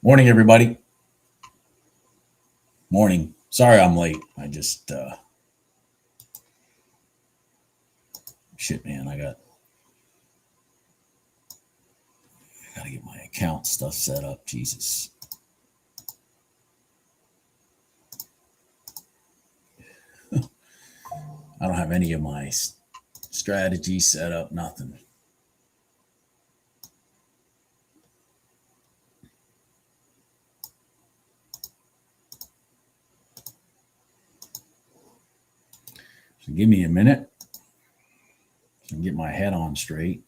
Morning, everybody. Morning. Sorry I'm late. I just, shit, man, I gotta get my account stuff set up. Jesus. I don't have any of my strategies set up, nothing. So give me a minute and get my head on straight.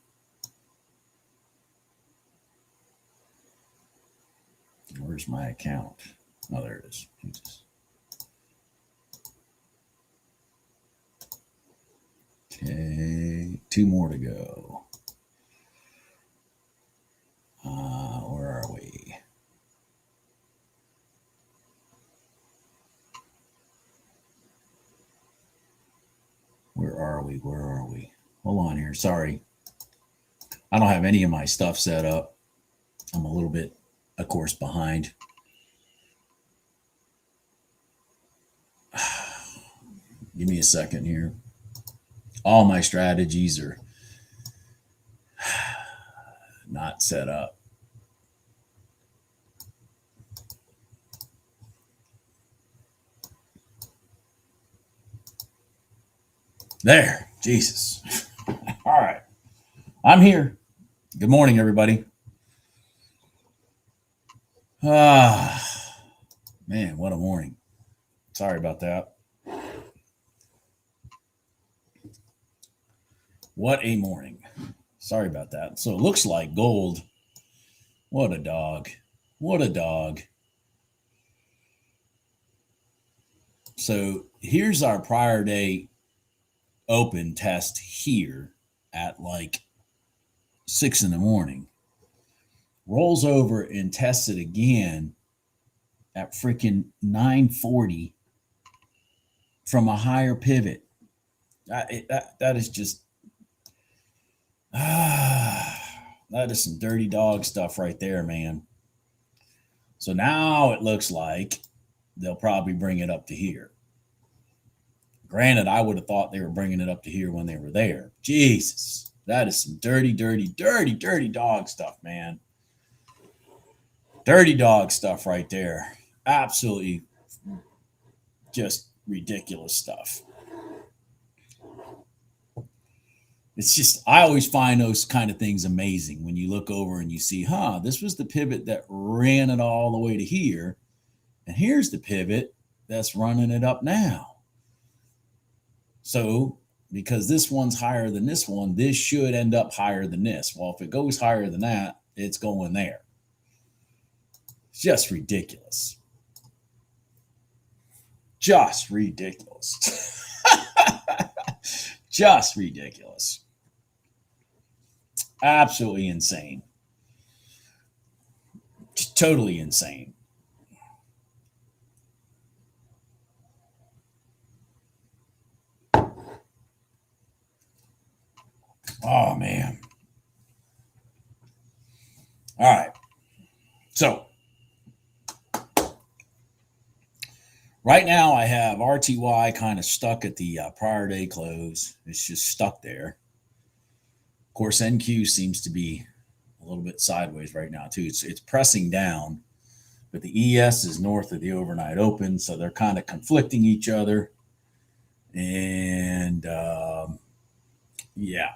Where's my account? Oh, there it is. Jesus. Okay, 2 more to go. Where are we? Where are we? Hold on here. Sorry. I don't have any of my stuff set up. I'm a little bit, of course, behind. Give me a second here. All my strategies are not set up. There. Jesus. All right. I'm here. Good morning, everybody. Man, what a morning. Sorry about that. What a morning. Sorry about that. So it looks like gold. What a dog. What a dog. So here's our prior day open test here at like 6 in the morning. Rolls over and tests it again at freaking 9:40 from a higher pivot. That is just that is some dirty dog stuff right there, man. So now it looks like they'll probably bring it up to here. Granted, I would have thought they were bringing it up to here when they were there. Jesus, that is some dirty dog stuff, man. Dirty dog stuff right there. Absolutely just ridiculous stuff. It's just, I always find those kind of things amazing when you look over and you see, this was the pivot that ran it all the way to here. And here's the pivot that's running it up now. So because this one's higher than this one, this should end up higher than this. Well, if it goes higher than that, it's going there. It's just ridiculous. Just ridiculous. Just ridiculous. Absolutely insane. Just totally insane. Oh, man. All right. So right now I have RTY kind of stuck at the prior day close. It's just stuck there. Of course, NQ seems to be a little bit sideways right now too. It's pressing down, but the ES is north of the overnight open, so they're kind of conflicting each other. And yeah.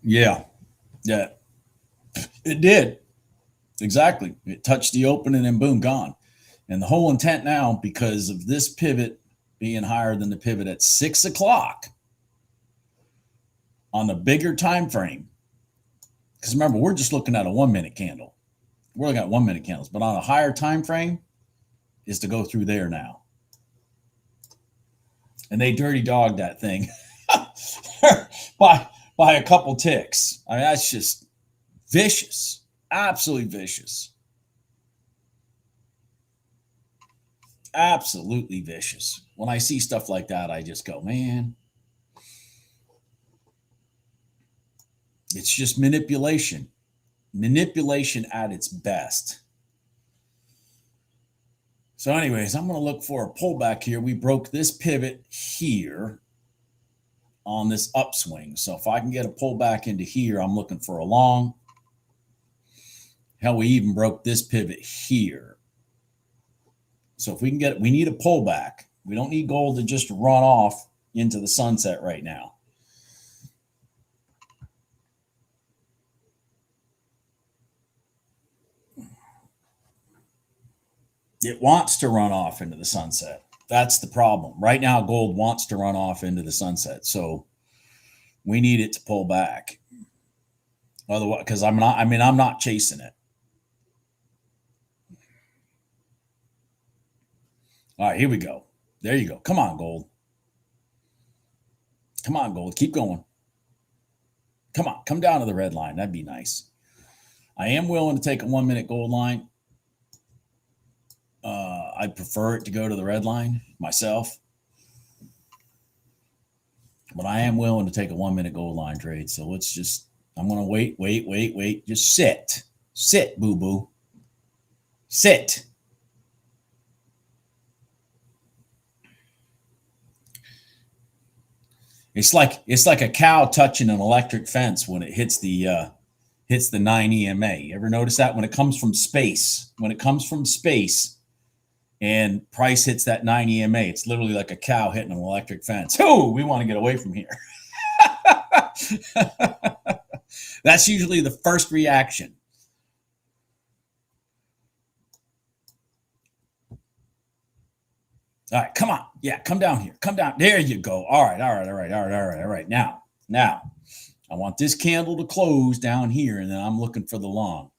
Yeah. It did. Exactly. It touched the open and then boom, gone. And the whole intent now, because of this pivot being higher than the pivot at 6 o'clock on the bigger time frame, because remember, we're just looking at a 1 minute candle. We're looking at 1 minute candles, but on a higher time frame is to go through there now. And they dirty dogged that thing by a couple ticks. I mean, that's just vicious. Absolutely vicious. Absolutely vicious. When I see stuff like that, I just go, man. It's just manipulation. Manipulation at its best. So anyways, I'm going to look for a pullback here. We broke this pivot here on this upswing. So if I can get a pullback into here, I'm looking for a long. Hell, we even broke this pivot here. So if we can get it, we need a pullback. We don't need gold to just run off into the sunset right now. It wants to run off into the sunset. That's the problem. Right now, gold wants to run off into the sunset. So we need it to pull back. Otherwise, because I'm not chasing it. All right, here we go. There you go. Come on, gold. Come on, gold. Keep going. Come on. Come down to the red line. That'd be nice. I am willing to take a 1 minute gold line. I'd prefer it to go to the red line myself. But I am willing to take a 1 minute gold line trade. So let's just, I'm going to wait. Just sit. Sit, boo-boo. Sit. It's like a cow touching an electric fence when it hits the 9 EMA. You ever notice that when it comes from space? When it comes from space and price hits that 9 EMA, it's literally like a cow hitting an electric fence. Oh, we want to get away from here. That's usually the first reaction. All right, come on. Yeah, come down here. Come down. There you go. All right. Now, I want this candle to close down here, and then I'm looking for the long.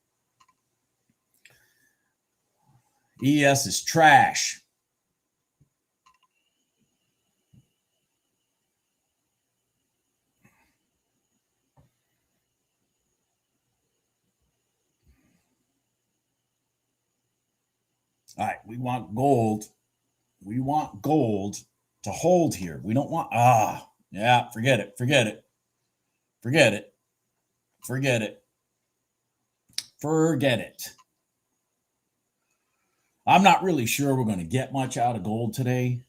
ES is trash. All right, we want gold. We want gold to hold here. We don't want, forget it. I'm not really sure we're going to get much out of gold today,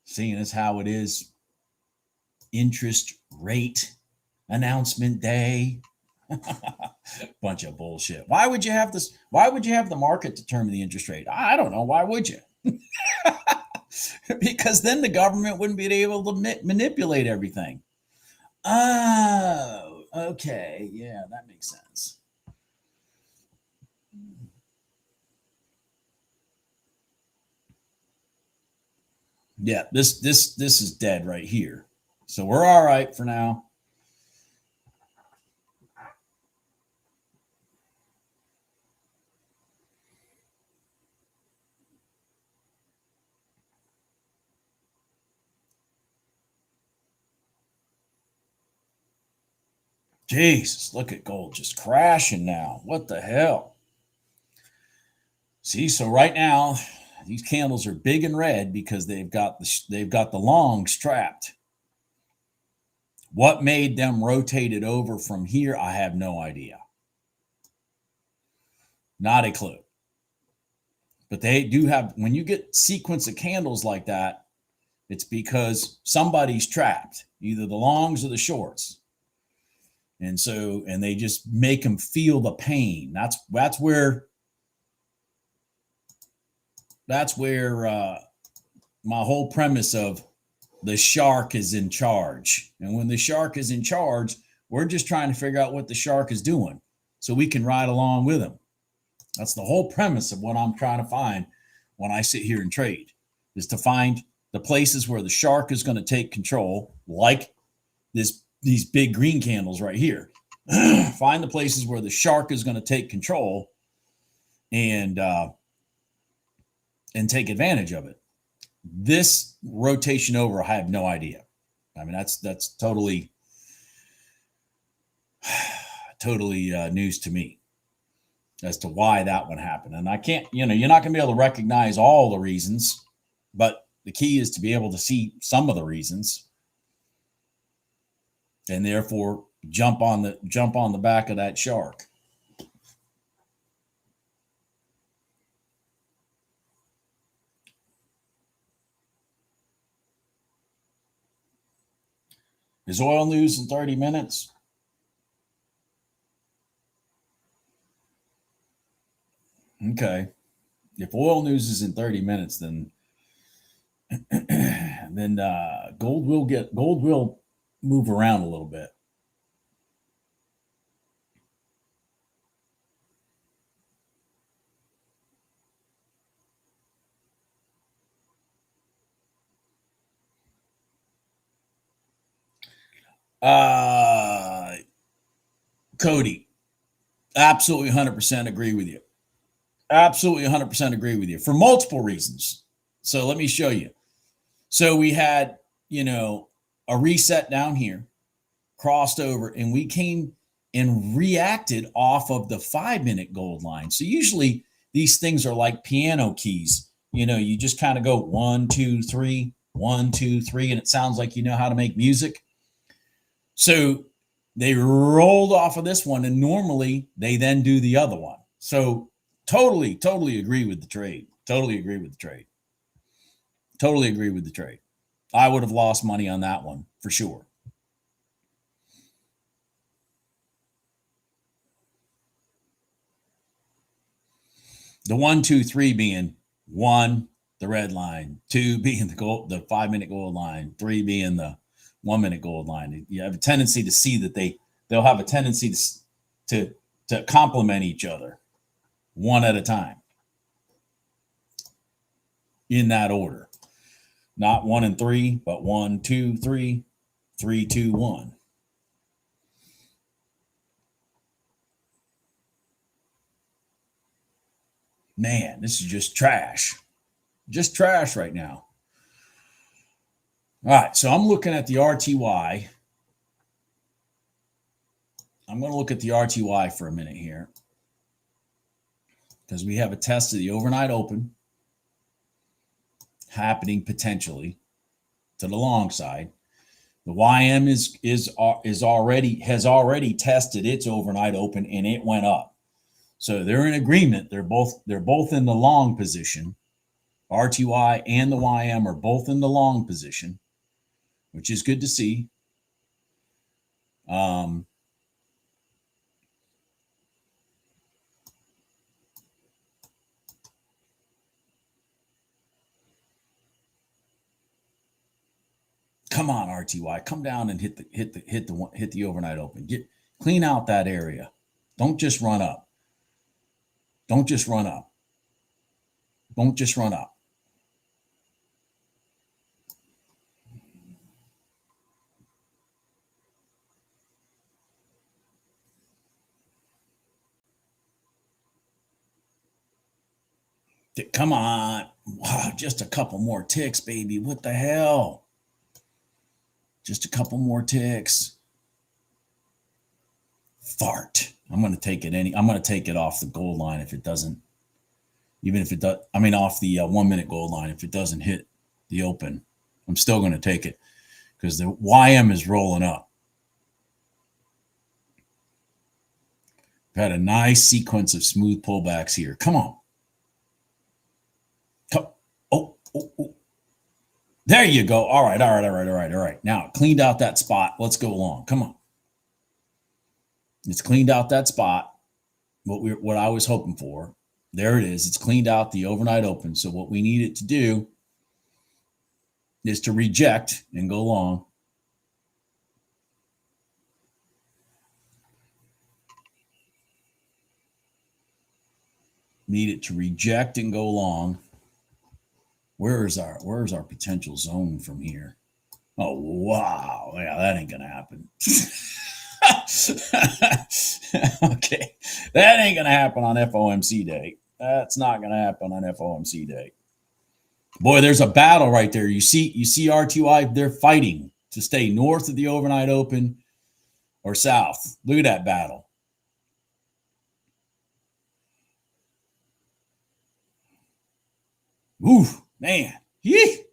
seeing as how it is interest rate announcement day. Bunch of bullshit. Why would you have this? Why would you have the market determine the interest rate? I don't know. Why would you? Because then the government wouldn't be able to manipulate everything. Oh, okay. Yeah, that makes sense. Yeah, this is dead right here. So we're all right for now. Jesus, look at gold just crashing now. What the hell? See, so right now, these candles are big and red because they've got the longs trapped. What made them rotate it over from here? I have no idea. Not a clue. But they do have, when you get sequence of candles like that, it's because somebody's trapped, either the longs or the shorts. And so, and they just make them feel the pain. That's where my whole premise of the shark is in charge. And when the shark is in charge, we're just trying to figure out what the shark is doing so we can ride along with him. That's the whole premise of what I'm trying to find when I sit here and trade, is to find the places where the shark is going to take control, like these big green candles right here. Find the places where the shark is going to take control and take advantage of it. This rotation over, I have no idea. I mean, that's totally news to me as to why that one happened. And I can't, you're not going to be able to recognize all the reasons, but the key is to be able to see some of the reasons and therefore jump on the back of that shark. Is oil news in 30 minutes? Okay. If oil news is in 30 minutes, then gold will move around a little bit. Cody, absolutely 100% agree with you. Absolutely 100% agree with you for multiple reasons. So let me show you. So we had, a reset down here, crossed over, and we came and reacted off of the 5-minute gold line. So usually these things are like piano keys. You just kind of go 1, 2, 3, 1, 2, 3, and it sounds like you know how to make music. So they rolled off of this one, and normally they then do the other one. So totally agree with the trade. Totally agree with the trade. Totally agree with the trade. I would have lost money on that one for sure. The 1, 2, 3 being 1, the red line, 2 being the 5-minute gold line, 3 being the 1-minute gold line. You have a tendency to see that they'll have a tendency to complement each other one at a time in that order. Not 1 and 3, but 1, 2, 3, 3, 2, 1. Man, this is just trash. Just trash right now. All right, so I'm looking at the RTY. I'm going to look at the RTY for a minute here because we have a test of the overnight open happening potentially to the long side. The YM has already tested its overnight open and it went up. So they're in agreement. They're both in the long position. RTY and the YM are both in the long position, which is good to see. Come on, RTY, come down and hit the overnight open. Clean out that area. Don't just run up. Don't just run up. Don't just run up. Come on. Wow, just a couple more ticks, baby. What the hell? Just a couple more ticks. Fart. I'm going to take it off the gold line if it doesn't, even if it does, off the 1-minute gold line. If it doesn't hit the open, I'm still going to take it because the YM is rolling up. We've had a nice sequence of smooth pullbacks here. Come on. Oh. There you go. All right. Now, cleaned out that spot. Let's go along. Come on. It's cleaned out that spot. What I was hoping for. There it is. It's cleaned out the overnight open. So what we need it to do is to reject and go long. Need it to reject and go long. Where is our potential zone from here? Oh, wow. Yeah, that ain't going to happen. Okay. That ain't going to happen on FOMC day. That's not going to happen on FOMC day. Boy, there's a battle right there. You see RTY, they're fighting to stay north of the overnight open or south. Look at that battle. Ooh, man. Yee.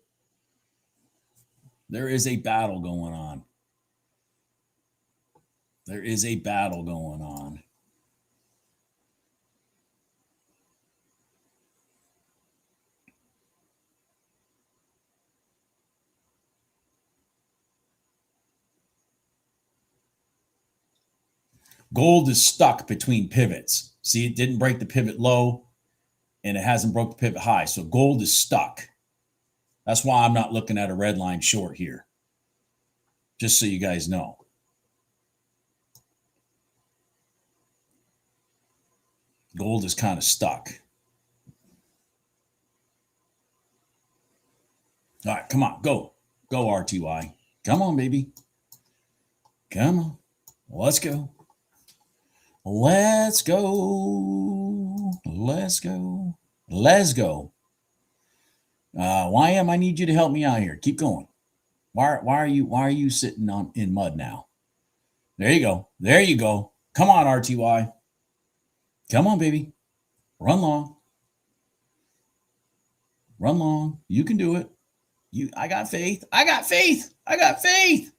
There is a battle going on. There is a battle going on. Gold is stuck between pivots. See, it didn't break the pivot low and it hasn't broke the pivot high. So gold is stuck. That's why I'm not looking at a red line short here. Just so you guys know. Gold is kind of stuck. All right, come on, go. Go, RTY. Come on, baby. Come on. Let's go. Let's go. Let's go. Let's go. YM, I need you to help me out here. Keep going. Why are you sitting in mud now? There you go. There you go. Come on, RTY. Come on, baby. Run long. Run long. You can do it. I got faith. I got faith. I got faith.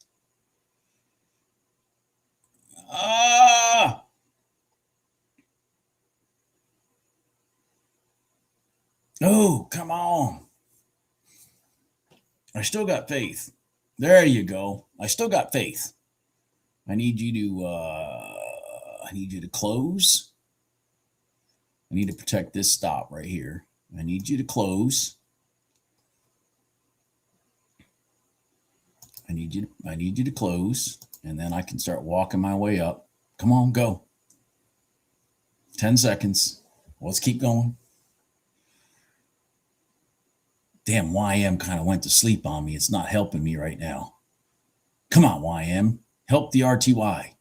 Oh, come on. I still got faith. There you go. I still got faith. I need you to close. I need to protect this stop right here. I need you to close. I need you to close, and then I can start walking my way up. Come on, go. 10 seconds. Let's keep going. Damn, YM kind of went to sleep on me. It's not helping me right now. Come on, YM. Help the RTY.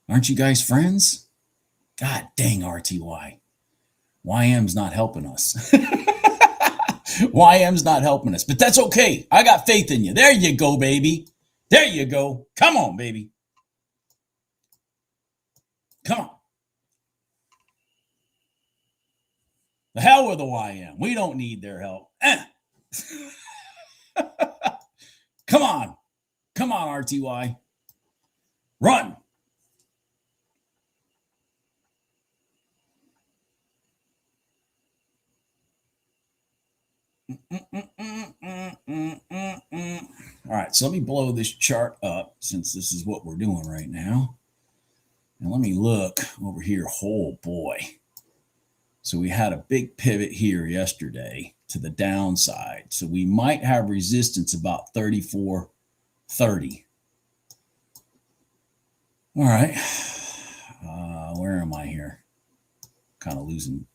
Aren't you guys friends? God dang, RTY. YM's not helping us. YM's not helping us, but that's okay. I got faith in you. There you go, baby. There you go. Come on, baby. Come on. The hell with the YM. We don't need their help. Come on. Come on, RTY. Run. All right, so let me blow this chart up since this is what we're doing right now. And let me look over here. Oh, boy. So we had a big pivot here yesterday to the downside. So we might have resistance about 34.30. All right. Where am I here? Kind of losing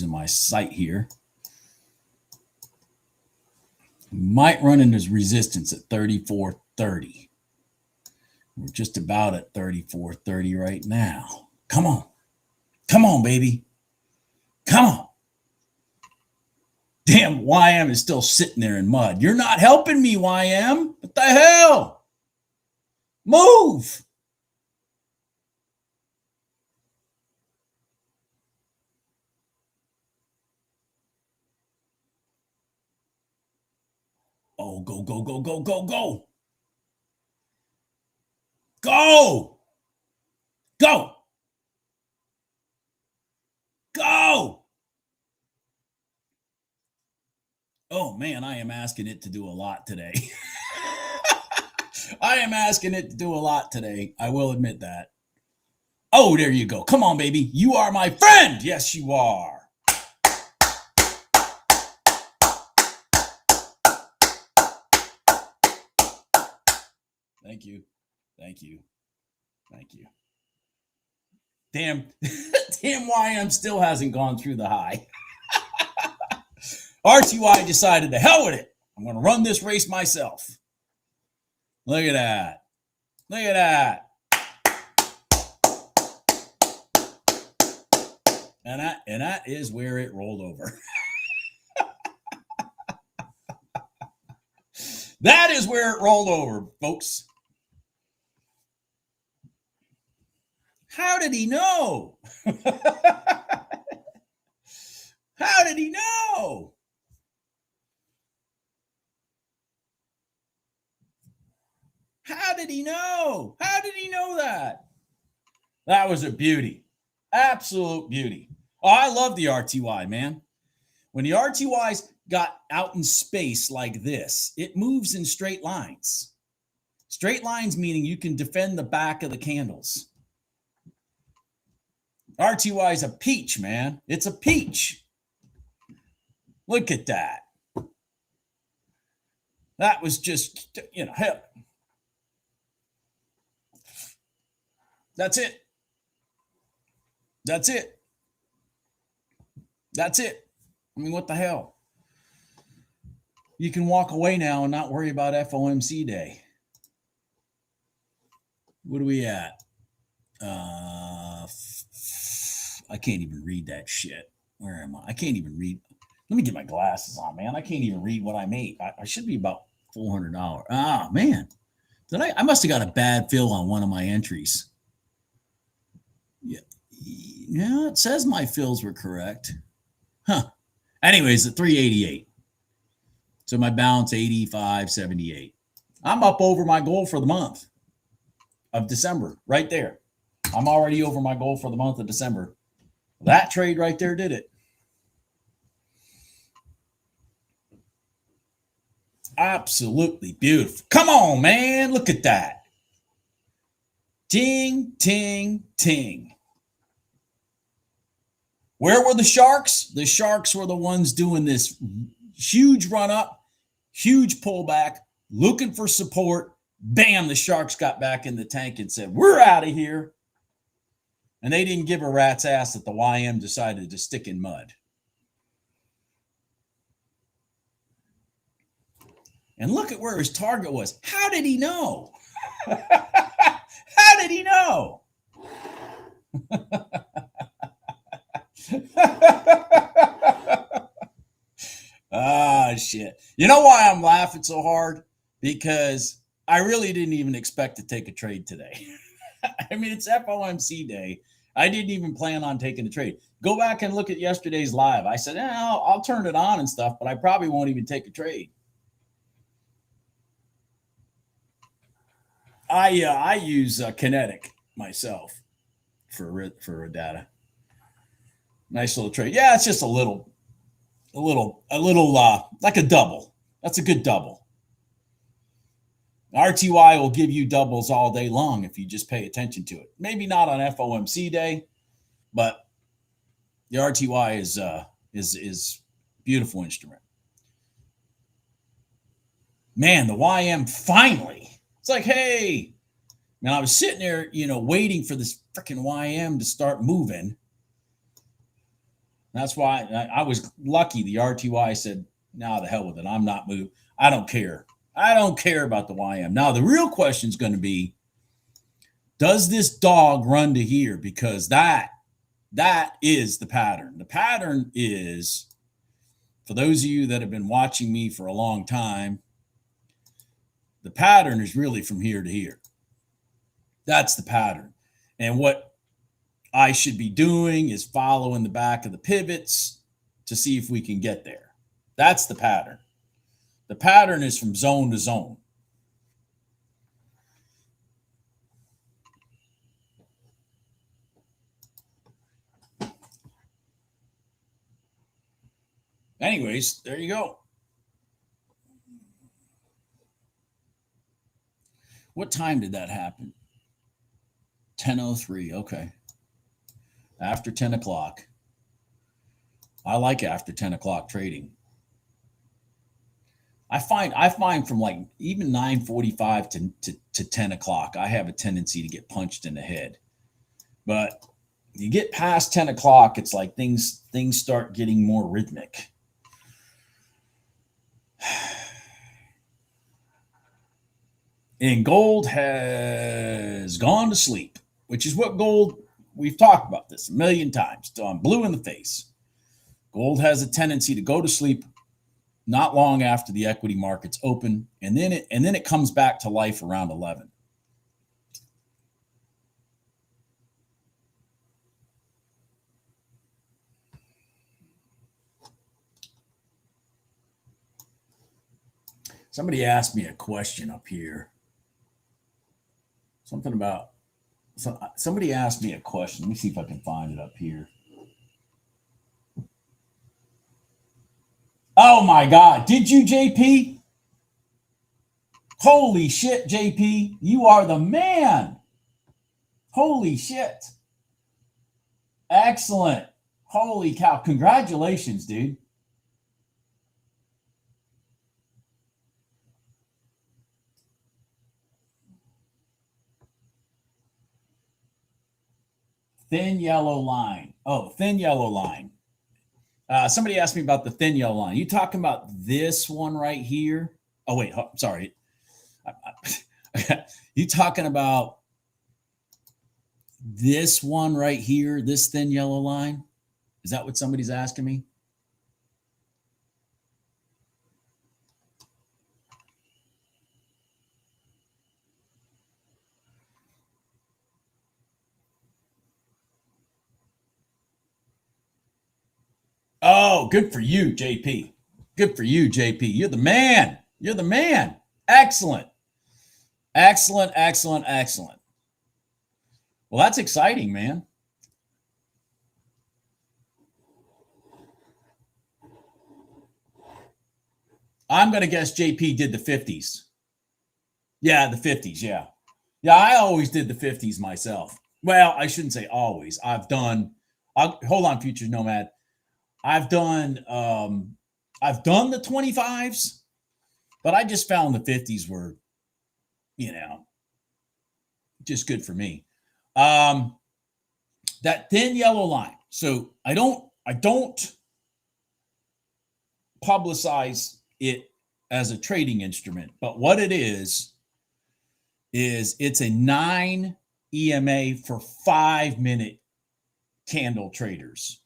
my sight here. Might run into resistance at 34.30. We're just about at 34.30 right now. Come on. Come on, baby. Come on. Damn, YM is still sitting there in mud. You're not helping me, YM. What the hell? Move. Oh, go, go, go, go, go, go. Go. Go. Go. Oh, man, I am asking it to do a lot today. I am asking it to do a lot today. I will admit that. Oh, there you go. Come on, baby. You are my friend. Yes, you are. Thank you. Thank you. Thank you. Damn, YM still hasn't gone through the high. RTY decided to hell with it. I'm going to run this race myself. Look at that. Look at that. And that is where it rolled over. That is where it rolled over, folks. How did he know? How did he know? How did he know? How did he know that? That was a beauty. Absolute beauty. Oh, I love the RTY, man. When the RTYs got out in space like this, it moves in straight lines. Straight lines meaning you can defend the back of the candles. RTY is a peach, man. It's a peach. Look at that. That was just, hell. That's it. That's it. That's it. I mean, what the hell? You can walk away now and not worry about FOMC day. What are we at? I can't even read that shit. Where am I? I can't even read. Let me get my glasses on, man. I can't even read what I made. I should be about $400. Ah, man. I must have got a bad fill on one of my entries. Yeah, it says my fills were correct. Huh. Anyways, at 388. So my balance 85.78. I'm up over my goal for the month of December, right there. I'm already over my goal for the month of December. That trade right there did it. Absolutely beautiful. Come on, man. Look at that. Ting, ting, ting. Where were the sharks? The sharks were the ones doing this huge run up, huge pullback, looking for support. Bam, the sharks got back in the tank and said, we're out of here. And they didn't give a rat's ass that the YM decided to stick in mud. And look at where his target was. How did he know? How did he know? Ah, shit. You know why I'm laughing so hard? Because I really didn't even expect to take a trade today. I mean, it's FOMC day. I didn't even plan on taking a trade. Go back and look at yesterday's live. I said, I'll turn it on and stuff, but I probably won't even take a trade. I use Kinetic myself for data. Nice little trade. Yeah, it's just a little like a double. That's a good double. RTY will give you doubles all day long if you just pay attention to it. Maybe not on FOMC day, but the RTY is beautiful instrument. Man, the YM finally. It's like, hey, now I was sitting there, waiting for this freaking YM to start moving. That's why I was lucky. The RTY said, "No, the hell with it. I'm not moving. I don't care. I don't care about the YM." Now, the real question is going to be, does this dog run to here? Because that is the pattern. The pattern is, for those of you that have been watching me for a long time, the pattern is really from here to here. That's the pattern. And what I should be doing is following the back of the pivots to see if we can get there. That's the pattern. The pattern is from zone to zone. Anyways, there you go. What time did that happen? 10:03. Okay. After 10 o'clock. I like after 10 o'clock trading. I find from like even 9:45 to 10 o'clock, I have a tendency to get punched in the head. But you get past 10 o'clock, it's like things start getting more rhythmic. And gold has gone to sleep, which is what gold, we've talked about this a million times. So I'm blue in the face. Gold has a tendency to go to sleep not long after the equity markets open, and then it comes back to life around 11. Somebody asked me a question up here. Something about somebody asked me a question. Let me see if I can find it up here. Oh my God. Did you, JP? Holy shit, JP. You are the man. Holy shit. Excellent. Holy cow. Congratulations, dude. Thin yellow line. Oh, thin yellow line. Somebody asked me about the thin yellow line. You talking about this one right here? Oh, wait. Sorry. You talking about this one right here, this thin yellow line? Is that what somebody's asking me? Oh, good for you, JP. Good for you, JP. You're the man. You're the man. Excellent. Excellent, excellent, excellent. Well, that's exciting, man. I'm going to guess JP did the 50s. Yeah, the 50s. Yeah. Yeah, I always did the 50s myself. Well, I shouldn't say always. Hold on, Future Nomad. I've done the 25s, but I just found the 50s were, just good for me. That thin yellow line. So I don't publicize it as a trading instrument, but what it is it's a 9 EMA for 5-minute candle traders.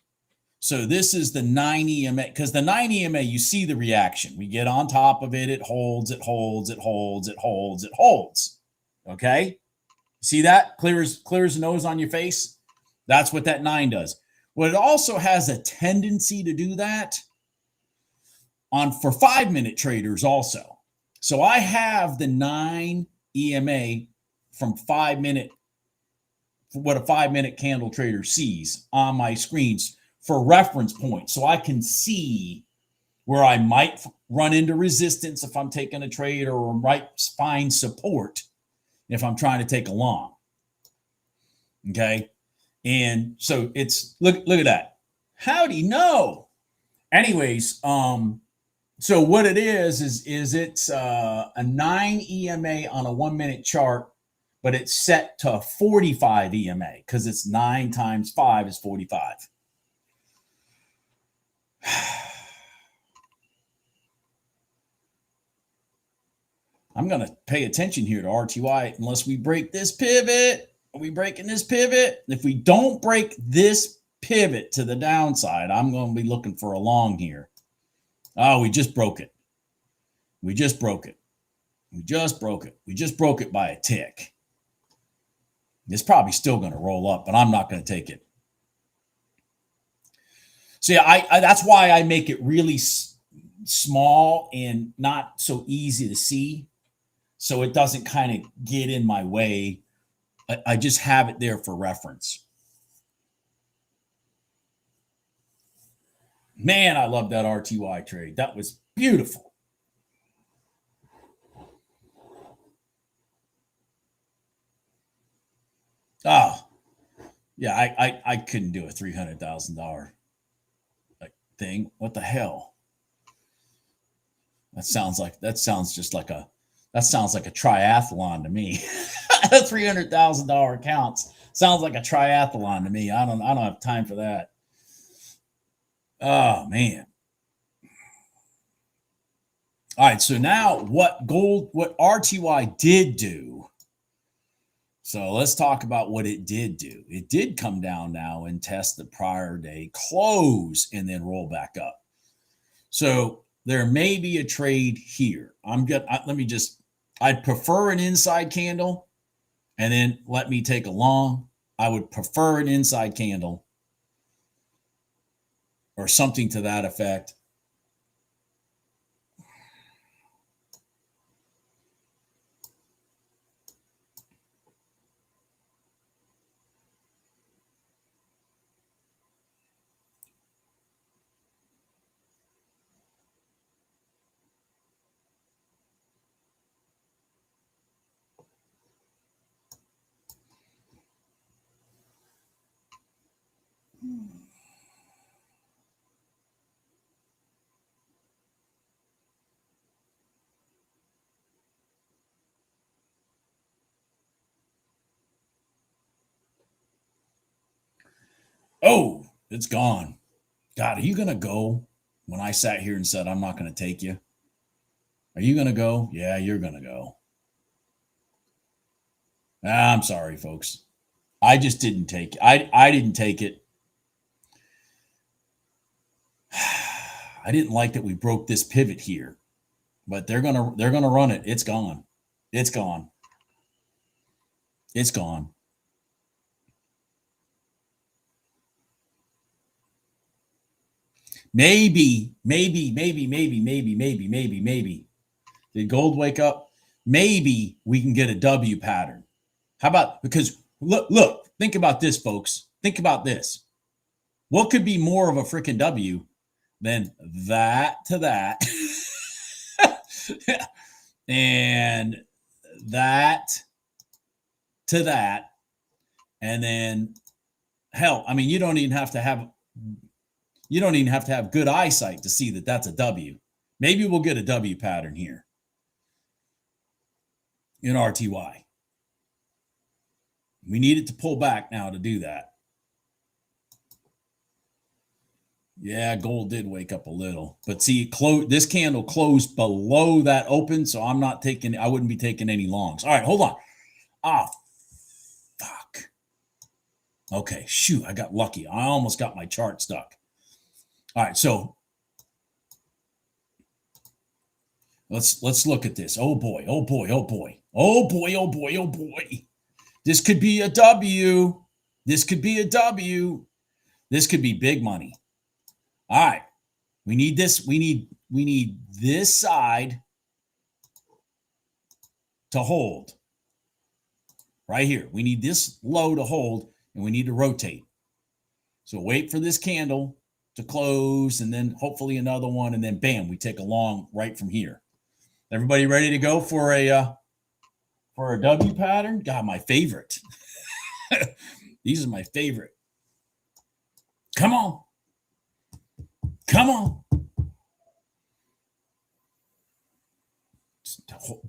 So this is the 9 EMA, because the 9 EMA, you see the reaction. We get on top of it, it holds, it holds, it holds, it holds, it holds. Okay? See that? Clear as the nose on your face? That's what that 9 does. Well, it also has a tendency to do that for 5-minute traders also. So I have the 9 EMA from 5-minute, what a 5-minute candle trader sees on my screens for reference points. So I can see where I might run into resistance if I'm taking a trade, or might find support if I'm trying to take a long. Okay. And so it's, look at that. Howdy, no. Anyways, so what it is it's a 9 EMA on a 1-minute chart, but it's set to 45 EMA because it's 9 times 5 is 45. I'm going to pay attention here to RTY unless we break this pivot. Are we breaking this pivot? If we don't break this pivot to the downside, I'm going to be looking for a long here. Oh, we just broke it. We just broke it. We just broke it. We just broke it by a tick. It's probably still going to roll up, but I'm not going to take it. So yeah, I that's why I make it really small and not so easy to see, so it doesn't kind of get in my way. I just have it there for reference. Man, I love that RTY trade. That was beautiful. Oh, yeah, I couldn't do a $300,000 thing. What the hell? That sounds like a triathlon to me. $300,000 accounts sounds like a triathlon to me. I don't have time for that. Oh man. All right, so now what RTY did do. So let's talk about what it did do. It did come down now and test the prior day close and then roll back up. So there may be a trade here. I'd prefer an inside candle and then let me take a long. I would prefer an inside candle or something to that effect. Oh, it's gone. God, are you going to go when I sat here and said, I'm not going to take you? Are you going to go? Yeah, you're going to go. I'm sorry, folks. I just didn't take it. I didn't take it. I didn't like that we broke this pivot here, but they're gonna run it. It's gone. It's gone. It's gone. Maybe. Did gold wake up? Maybe we can get a W pattern. How about, because look, think about this, folks. Think about this. What could be more of a freaking W than that to that and that to that, and then hell, I mean, you don't even have to have good eyesight to see that that's a W. Maybe we'll get a W pattern here in RTY. We need it to pull back now to do that. Yeah, gold did wake up a little, but see, this candle closed below that open, so I wouldn't be taking any longs. All right, hold on. Ah, fuck. Okay, shoot, I got lucky. I almost got my chart stuck. All right, so let's look at this. Oh boy. This could be a W. This could be a W. This could be big money. All right. We need this. We need this side to hold. Right here. We need this low to hold, and we need to rotate. So wait for this candle to close, and then hopefully another one, and then bam, we take a long right from here. Everybody ready to go for a W pattern? God, my favorite. These are my favorite. Come on.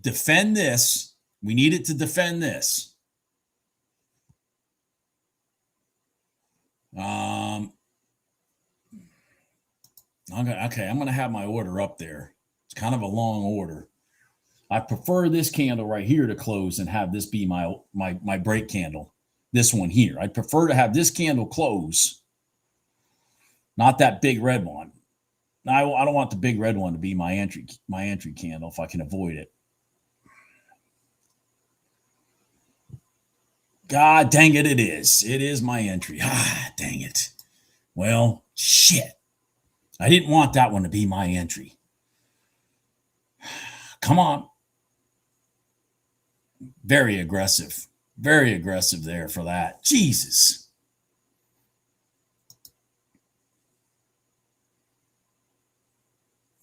Defend this. We need it to defend this. I'm going to have my order up there. It's kind of a long order. I prefer this candle right here to close and have this be my break candle. This one here. I'd prefer to have this candle close, not that big red one. I don't want the big red one to be my entry candle if I can avoid it. God dang it, it is. It is my entry. Ah, dang it. Well, shit. I didn't want that one to be my entry. Come on. Very aggressive. Very aggressive there for that. Jesus.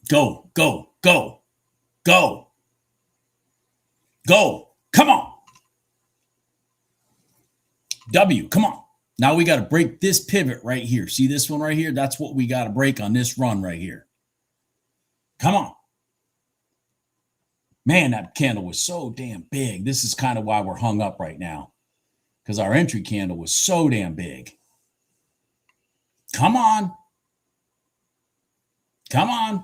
Go. Come on. W, come on. Now we got to break this pivot right here. See this one right here? That's what we got to break on this run right here. Come on. Man, that candle was so damn big. This is kind of why we're hung up right now, because our entry candle was so damn big. Come on. Come on.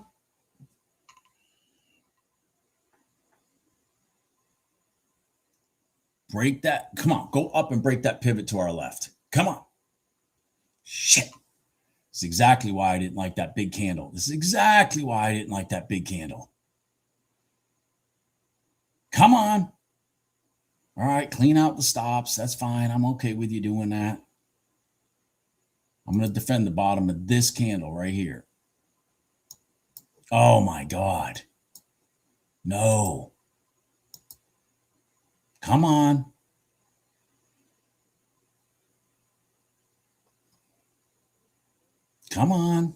Break that. Come on. Go up and break that pivot to our left. Come on. Shit. This is exactly why I didn't like that big candle. This is exactly why I didn't like that big candle. Come on. All right. Clean out the stops. That's fine. I'm okay with you doing that. I'm going to defend the bottom of this candle right here. Oh, my God. No. Come on. Come on.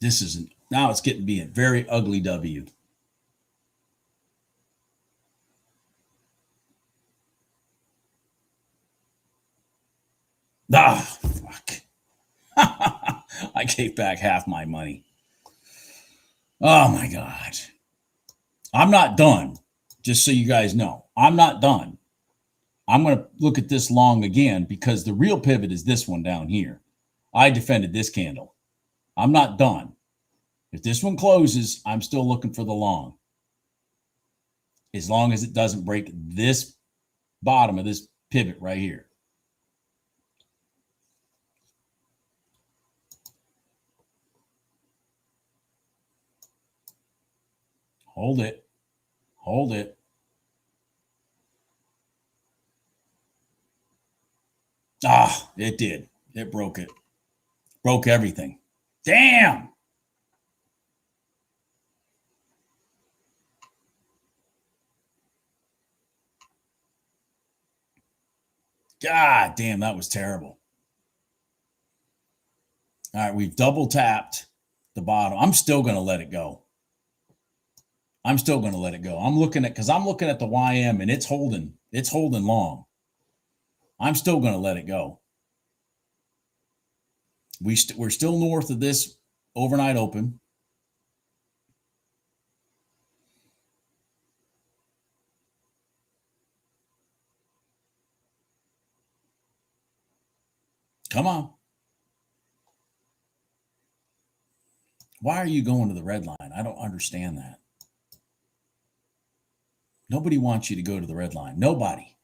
This isn't. Now it's getting to be a very ugly W. gave back half my money. Oh my God. I'm not done. Just so you guys know, I'm not done. I'm going to look at this long again because the real pivot is this one down here. I defended this candle. I'm not done. If this one closes, I'm still looking for the long. As long as it doesn't break this bottom of this pivot right here. Hold it. Hold it. Ah, it did. It broke it. Broke everything. Damn. God damn, that was terrible. All right, we've double tapped the bottom. I'm still going to let it go. I'm still going to let it go. I'm looking at, because I'm looking at the YM and it's holding long. I'm still going to let it go. We're still north of this overnight open. Come on. Why are you going to the red line? I don't understand that. Nobody wants you to go to the red line. Nobody.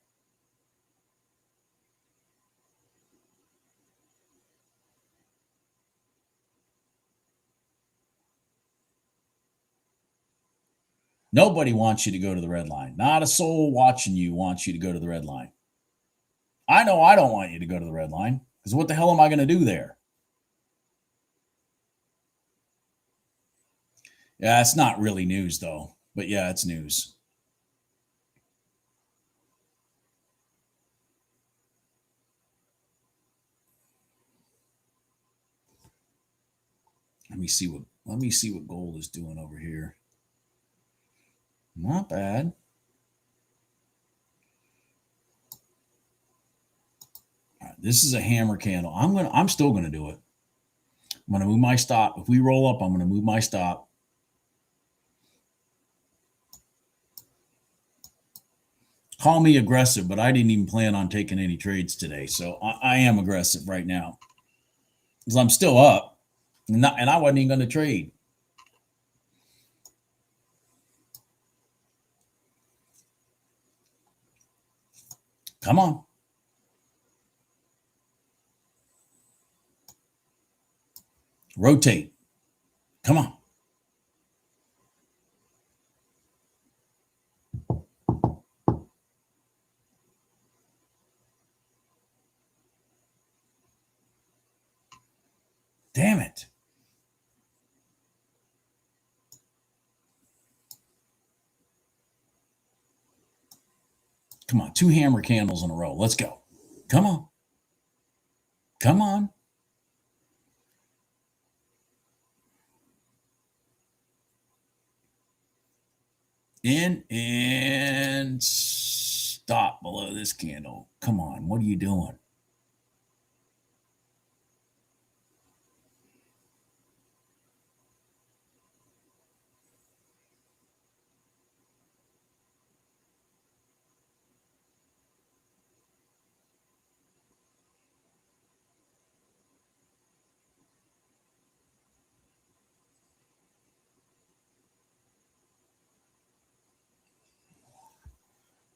Nobody wants you to go to the red line. Not a soul watching you wants you to go to the red line. I know I don't want you to go to the red line because what the hell am I going to do there? Yeah, it's not really news though, but yeah, it's news. Let me see what gold is doing over here. Not bad. All right, this is a hammer candle. I'm still gonna do it. I'm gonna move my stop. If we roll up, I'm gonna move my stop. Call me aggressive, but I didn't even plan on taking any trades today. So I am aggressive right now. Because I'm still up. And I wasn't even going to trade. Come on. Rotate. Come on. Damn it. Come on. 2 hammer candles in a row. Let's go. Come on. Come on. In and stop below this candle. Come on. What are you doing?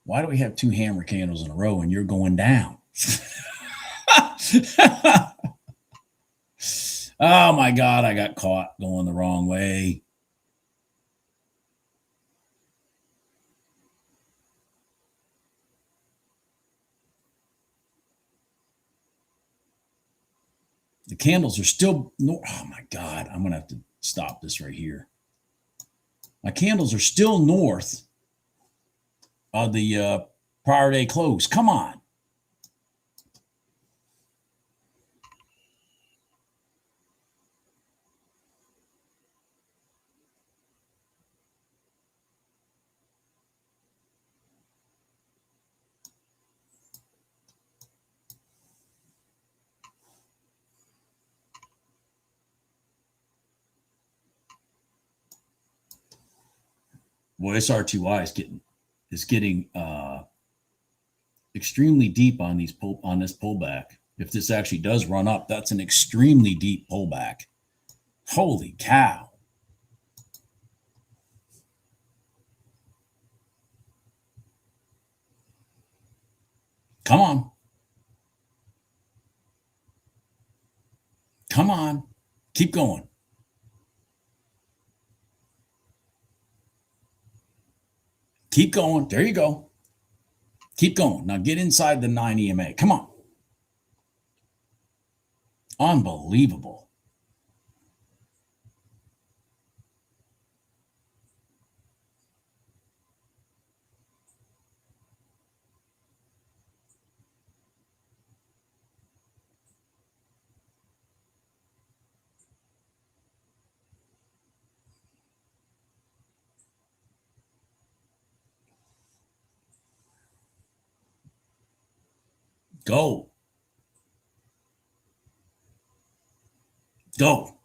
Why do we have 2 hammer candles in a row and you're going down? Oh my God, I got caught going the wrong way. The candles are still, oh my God, I'm going to have to stop this right here. My candles are still north of the prior day close. Come on. Boy, this RTY is getting extremely deep on this pullback. If this actually does run up, that's an extremely deep pullback. Holy cow. Come on. Come on. Keep going. Keep going. There you go. Keep going. Now get inside the 9 EMA. Come on. Unbelievable. Go. Go.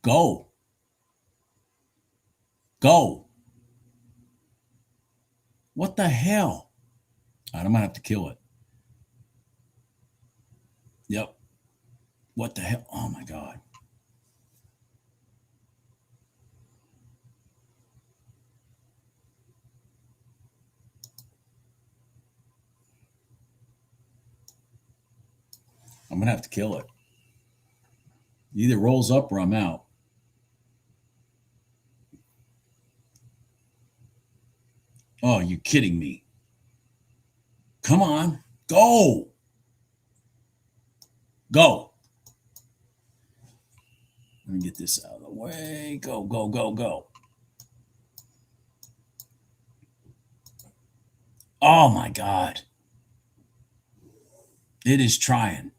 Go. Go. What the hell? All right, I'm going to have to kill it. Yep. What the hell? Oh, my God. I'm going to have to kill it. It either rolls up or I'm out. Oh, you kidding me? Come on. Go. Go. Let me get this out of the way. Go, go, go, go. Oh, my God. It is trying.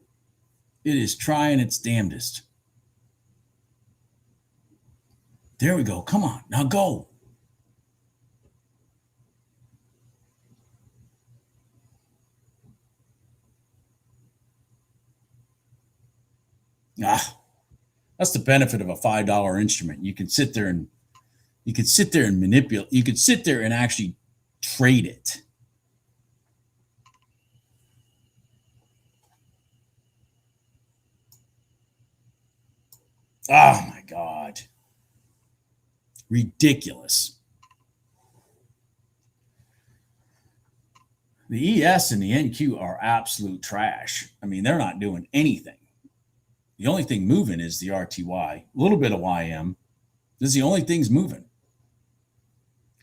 It is trying its damnedest. There we go. Come on. Now go. Ah, that's the benefit of a $5 instrument. You can sit there and manipulate. You could sit there and actually trade it. Oh my God. Ridiculous. The ES and the NQ are absolute trash. I mean, they're not doing anything. The only thing moving is the RTY, a little bit of YM. This is the only thing's moving.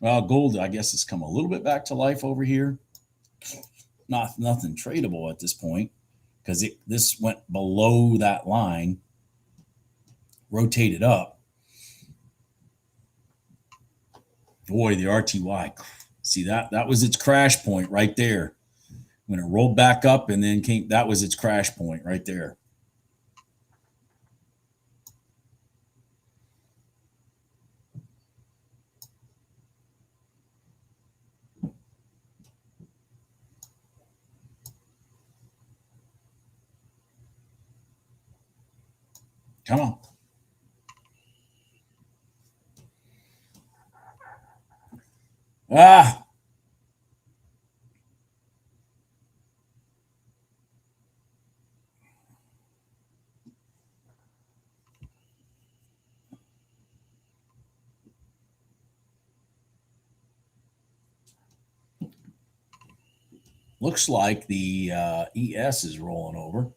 Well, gold, I guess, has come a little bit back to life over here. Nothing tradable at this point because this went below that line, rotated up. Boy, the RTY. See, that was its crash point right there. When it rolled back up and then came, that was its crash point right there. Come on. Ah. Looks like the ES is rolling over.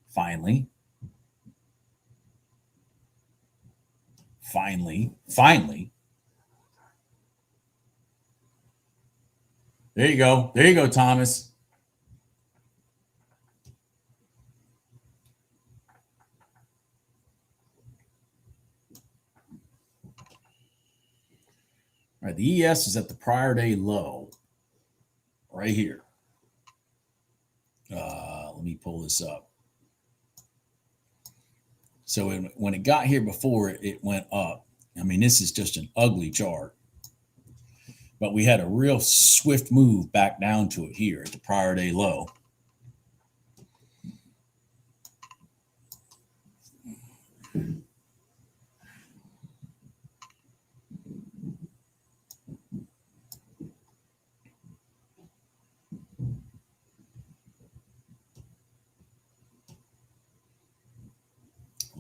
Finally. There you go. There you go, Thomas. All right, the ES is at the prior day low right here. Let me pull this up. So when it got here before, it went up. I mean, this is just an ugly chart. But we had a real swift move back down to it here at the prior day low.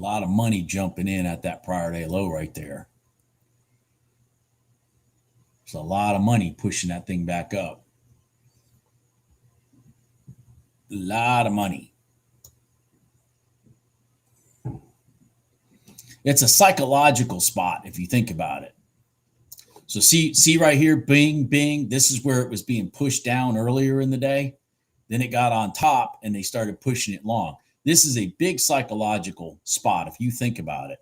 A lot of money jumping in at that prior day low right there. There's a lot of money pushing that thing back up. A lot of money. It's a psychological spot if you think about it. So see right here, bing, bing. This is where it was being pushed down earlier in the day. Then it got on top and they started pushing it long. This is a big psychological spot if you think about it.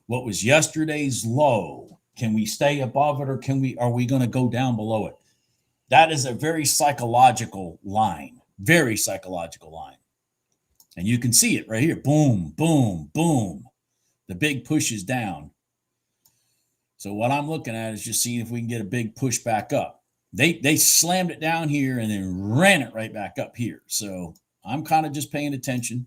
What was yesterday's low? Can we stay above it, or are we going to go down below it? That is a very psychological line. Very psychological line. And you can see it right here. Boom, boom, boom. The big push is down. So what I'm looking at is just seeing if we can get a big push back up. They slammed it down here and then ran it right back up here. So I'm kind of just paying attention.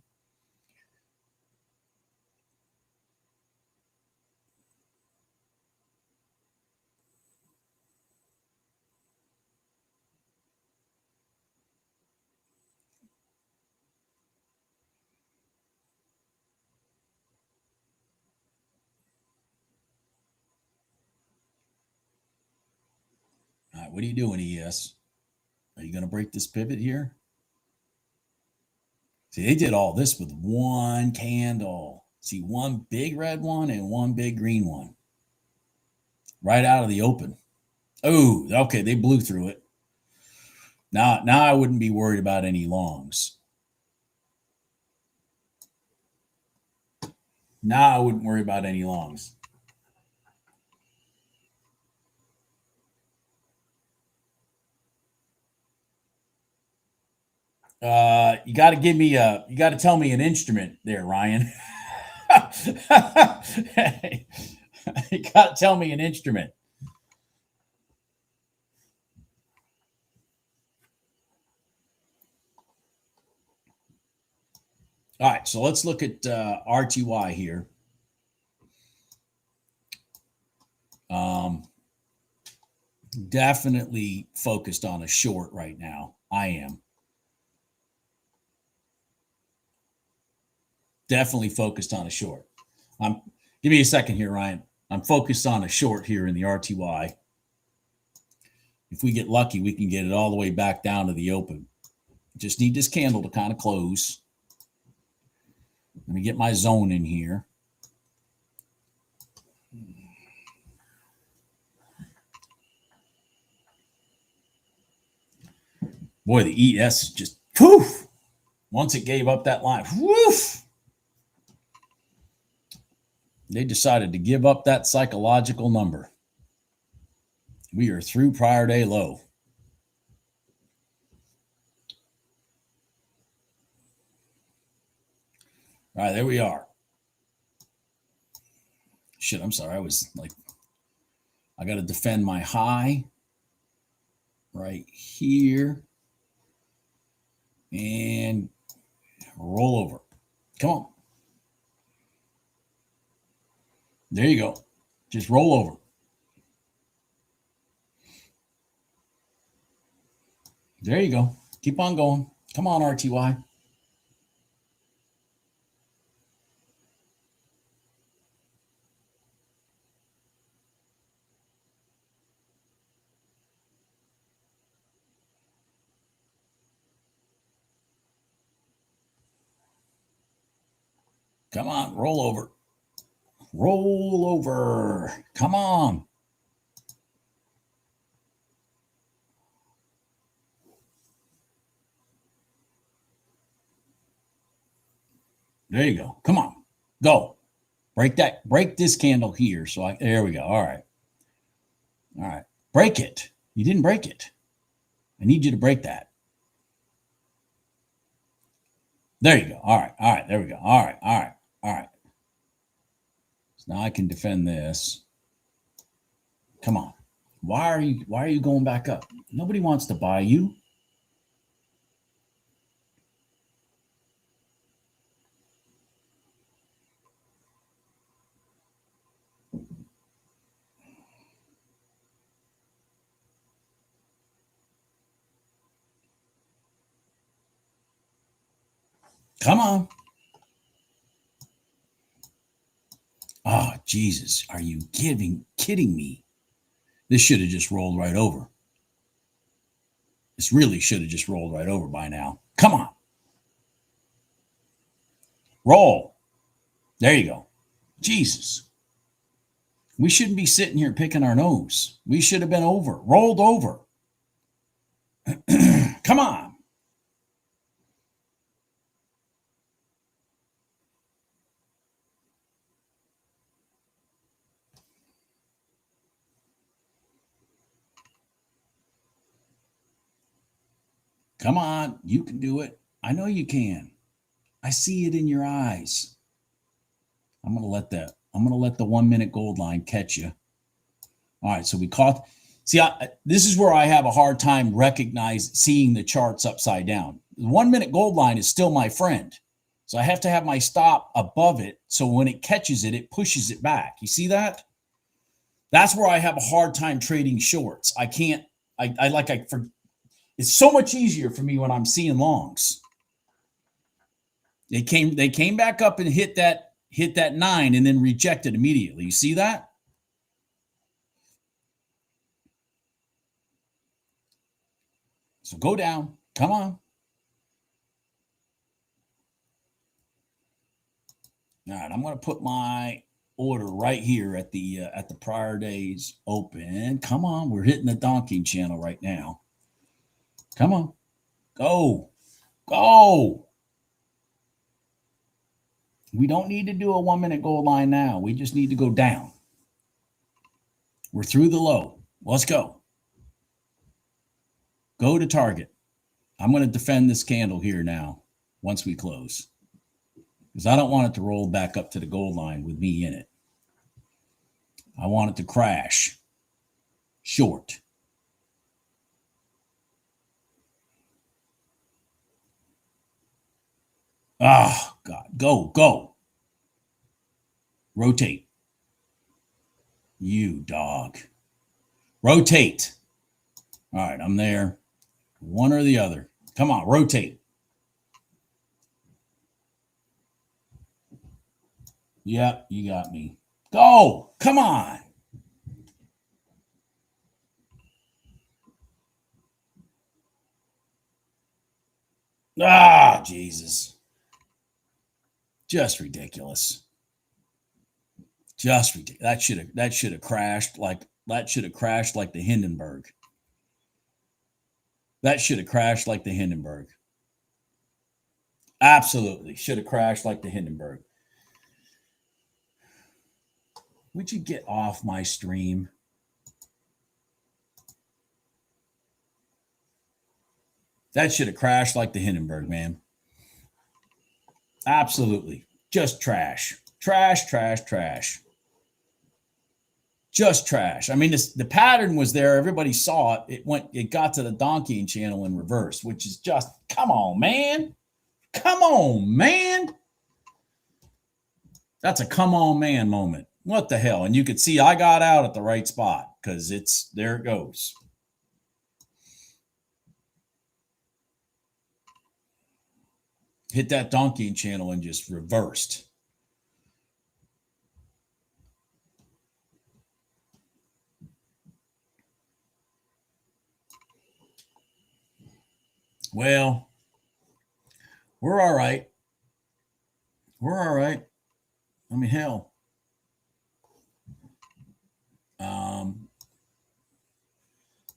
All right, what are you doing, ES? Are you going to break this pivot here? See, they did all this with one candle. See, one big red one and one big green one. Right out of the open. Oh, okay, they blew through it. Now I wouldn't be worried about any longs. Now I wouldn't worry about any longs. You got to tell me an instrument there, Ryan. You got to tell me an instrument. All right, so let's look at RTY here. Definitely focused on a short right now. I am. Definitely focused on a short. Give me a second here, Ryan. I'm focused on a short here in the RTY. If we get lucky, we can get it all the way back down to the open. Just need this candle to kind of close. Let me get my zone in here. Boy, the ES just, poof, once it gave up that line, woof, they decided to give up that psychological number. We are through prior day low. All right, there we are. Shit, I'm sorry. I was like, I got to defend my high right here and roll over. Come on. There you go. Just roll over. There you go. Keep on going. Come on, RTY. Come on, roll over. Roll over. Come on. There you go. Come on. Go. Break this candle here. There we go. All right. All right. Break it. You didn't break it. I need you to break that. There you go. All right. All right. There we go. All right. All right. All right. So now I can defend this. Come on. Why are you going back up? Nobody wants to buy you. Come on. Jesus, are you kidding me? This should have just rolled right over. This really should have just rolled right over by now. Come on. Roll. There you go. Jesus. We shouldn't be sitting here picking our nose. We should have been rolled over. Come on. Come on. You can do it. I know you can. I see it in your eyes. I'm going to let the 1 minute gold line catch you. All right. So we caught. See, this is where I have a hard time seeing the charts upside down. The 1 minute gold line is still my friend. So I have to have my stop above it. So when it catches it, it pushes it back. You see that? That's where I have a hard time trading shorts. I can't, it's so much easier for me when I'm seeing longs. They came back up and hit that 9 and then rejected immediately. You see that? So go down. Come on. All right, I'm going to put my order right here at the prior day's open. Come on, we're hitting the Donchian Channel right now. Come on. Go. We don't need to do a 1 minute gold line now. We just need to go down. We're through the low. Let's go. Go to target. I'm going to defend this candle here now once we close, because I don't want it to roll back up to the gold line with me in it. I want it to crash short. Oh, God. Go. Rotate. You dog. Rotate. All right, I'm there. One or the other. Come on, rotate. Yeah, you got me. Go. Come on. Ah, Jesus. Just ridiculous. Just ridiculous. That should have crashed like the Hindenburg. That should have crashed like the Hindenburg. Absolutely. Should have crashed like the Hindenburg. Would you get off my stream? That should have crashed like the Hindenburg, man. Absolutely. Just trash. Trash. Just trash. I mean, the pattern was there. Everybody saw it. It got to the Donchian Channel in reverse, which is just, come on, man. Come on, man. That's a come on, man moment. What the hell? And you could see I got out at the right spot because there it goes. Hit that Donchian Channel and just reversed. Well, we're all right. I mean, hell.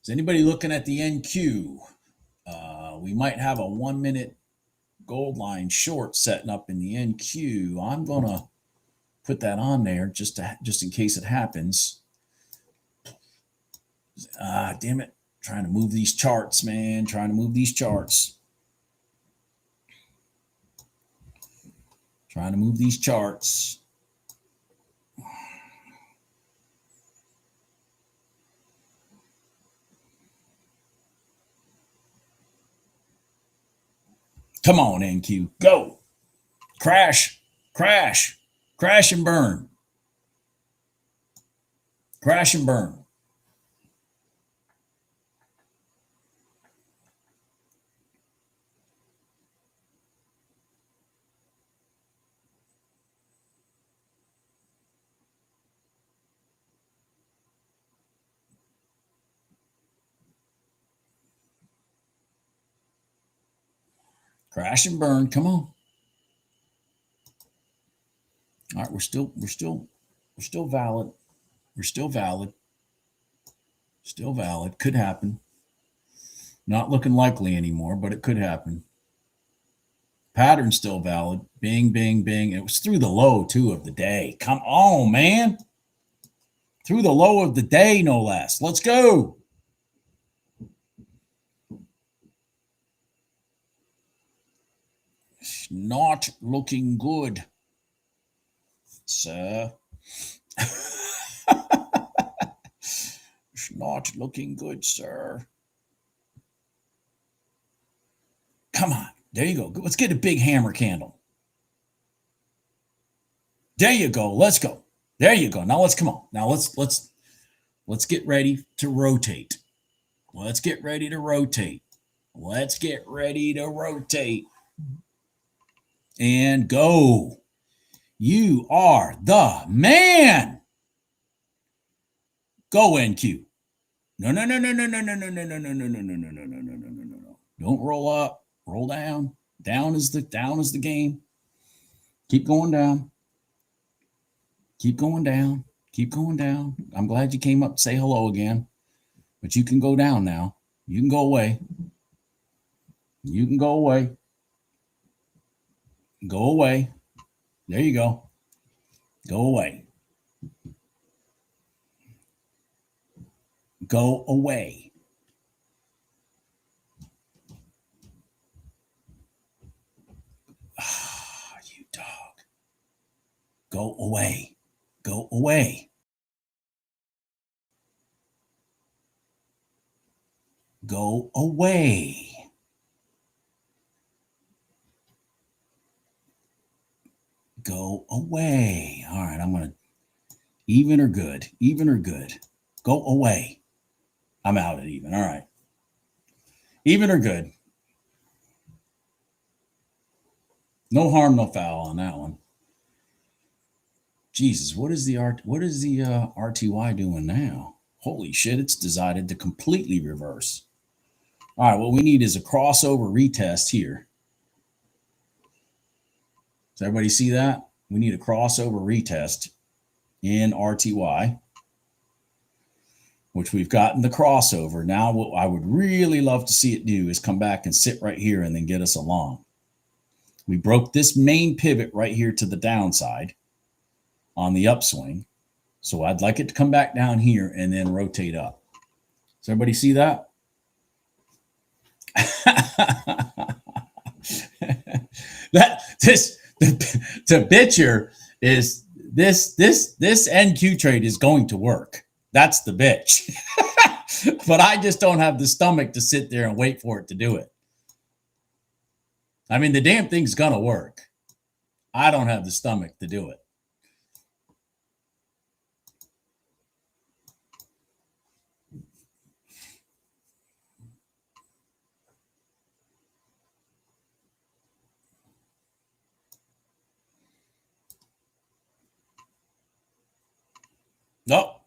Is anybody looking at the NQ? We might have a 1 minute gold line short setting up in the NQ. I'm going to put that on there just in case it happens. Damn it. Trying to move these charts, man. Trying to move these charts. Come on, NQ. Go. Crash and burn. Crash and burn. Crash and burn. Come on. All right, we're still valid. We're still valid. Still valid. Could happen. Not looking likely anymore, but it could happen. Pattern still valid. Bing, bing, bing. It was through the low, too, of the day. Come on, man. Through the low of the day, no less. Let's go. It's not looking good, sir. It's not looking good, sir. Come on. There you go. Let's get a big hammer candle. There you go. Let's go. There you go. Now let's come on. Now let's get ready to rotate. Let's get ready to rotate. Let's get ready to rotate. And go. You are the man. Go NQ. No. Don't roll up. Roll down. Down is the game. Keep going down. Keep going down. Keep going down. I'm glad you came up to say hello again. But you can go down now. You can go away. You can go away. Go away. There you go. Go away. Go away. Ah, you dog. Go away. Go away. Go away. Go away. All right, I'm going to even or good. Even or good. Go away. I'm out at even. All right. Even or good. No harm, no foul on that one. Jesus, what is the RTY doing now? Holy shit, it's decided to completely reverse. All right, what we need is a crossover retest here. Does everybody see that? We need a crossover retest in RTY, which we've gotten the crossover. Now, what I would really love to see it do is come back and sit right here and then get us along. We broke this main pivot right here to the downside on the upswing. So I'd like it to come back down here and then rotate up. Does everybody see that? The bitcher is this NQ trade is going to work. That's the bitch. But I just don't have the stomach to sit there and wait for it to do it. I mean, the damn thing's gonna work. I don't have the stomach to do it. Nope.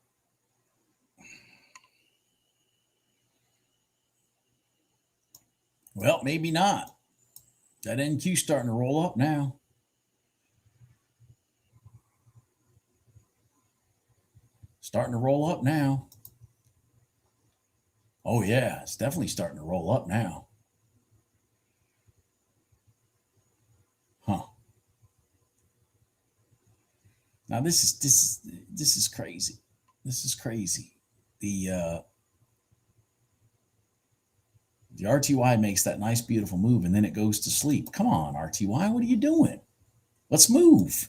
Well, maybe not. That NQ starting to roll up now. Starting to roll up now. Oh, yeah, it's definitely starting to roll up now. Huh. Now this is crazy. This is crazy. The RTY makes that nice, beautiful move, and then it goes to sleep. Come on, RTY, what are you doing? Let's move.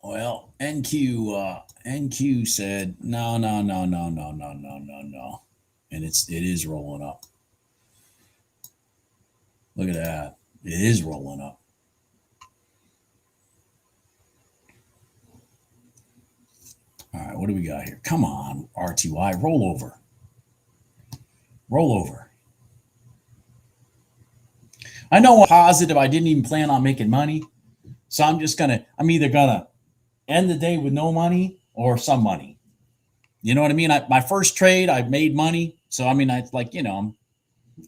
Well, NQ said no, and it is rolling up. Look at that. It is rolling up. All right, what do we got here? Come on, RTY, roll over. Roll over. I know I'm positive I didn't even plan on making money. So I'm either gonna end the day with no money or some money. You know what I mean? My first trade, I made money. So I mean, I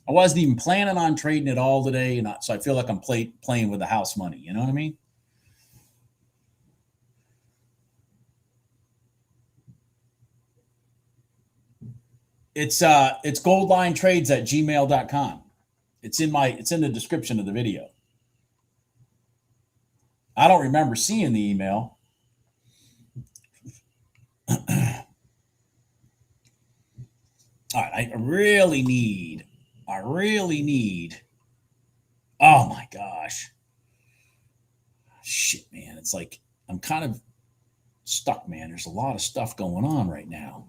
wasn't even planning on trading it all today, and so I feel like I'm playing with the house money. You know what I mean? It's goldlinetrades@gmail.com. It's in the description of the video. I don't remember seeing the email. All right, I really need. Oh my gosh, shit, man! It's like I'm kind of stuck, man. There's a lot of stuff going on right now.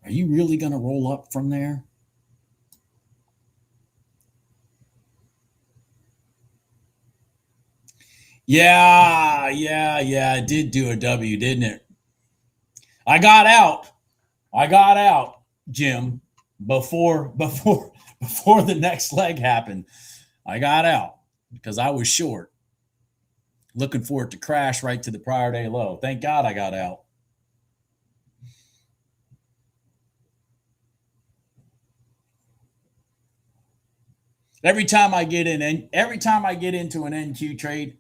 Are you really going to roll up from there? Yeah. It did do a W, didn't it? I got out. Jim, before the next leg happened. I got out because I was short, looking for it to crash right to the prior day low. Thank God I got out. Every time I get into an NQ trade,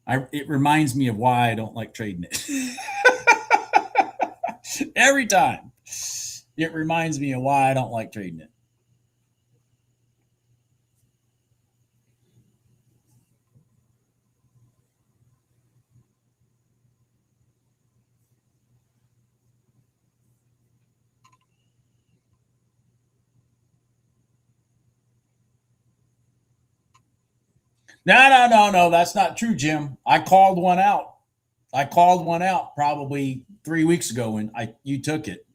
it reminds me of why I don't like trading it. Every time, it reminds me of why I don't like trading it. No. That's not true, Jim. I called one out. Probably 3 weeks ago when you took it.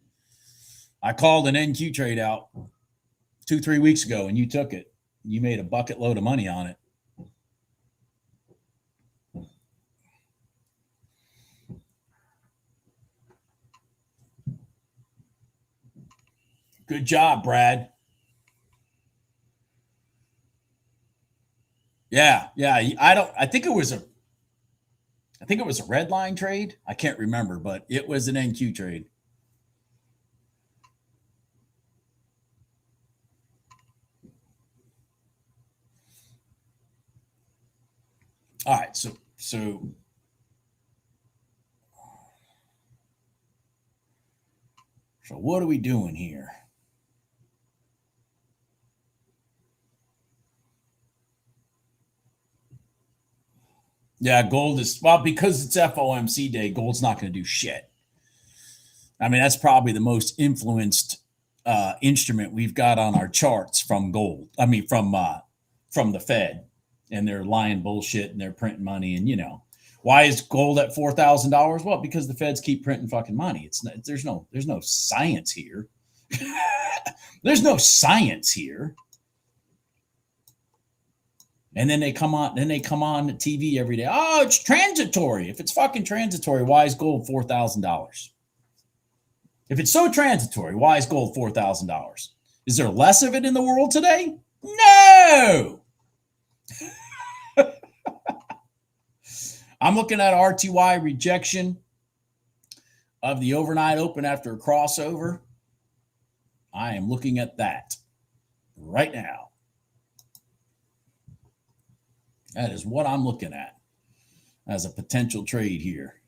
I called an NQ trade out 2-3 weeks ago and you took it. You made a bucket load of money on it. Good job, Brad. Yeah. I think it was a red line trade. I can't remember, but it was an NQ trade. All right, so what are we doing here? Yeah, gold is, well, because it's FOMC day, gold's not going to do shit. I mean, that's probably the most influenced instrument we've got on our charts from gold. I mean, from the Fed, and they're lying bullshit and they're printing money. And why is gold at $4,000? Well, because the Feds keep printing fucking money. It's not, there's no science here. There's no science here. And then they come on the TV every day. Oh, it's transitory. If it's fucking transitory, why is gold $4,000? If it's so transitory, why is gold $4,000? Is there less of it in the world today? No. I'm looking at RTY rejection of the overnight open after a crossover. I am looking at that right now. That is what I'm looking at as a potential trade here.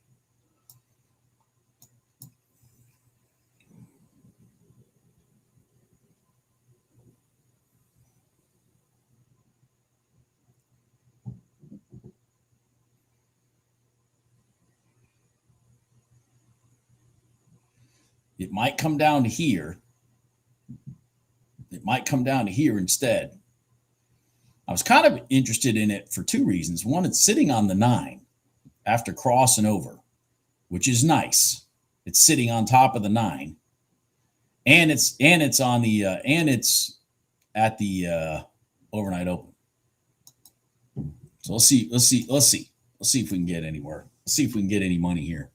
It might come down to here. It might come down to here instead. I was kind of interested in it for two reasons. One, it's sitting on the 9 after crossing over, which is nice. It's sitting on top of the 9, and it's on the and it's at the overnight open. So let's see if we can get anywhere. Let's see if we can get any money here.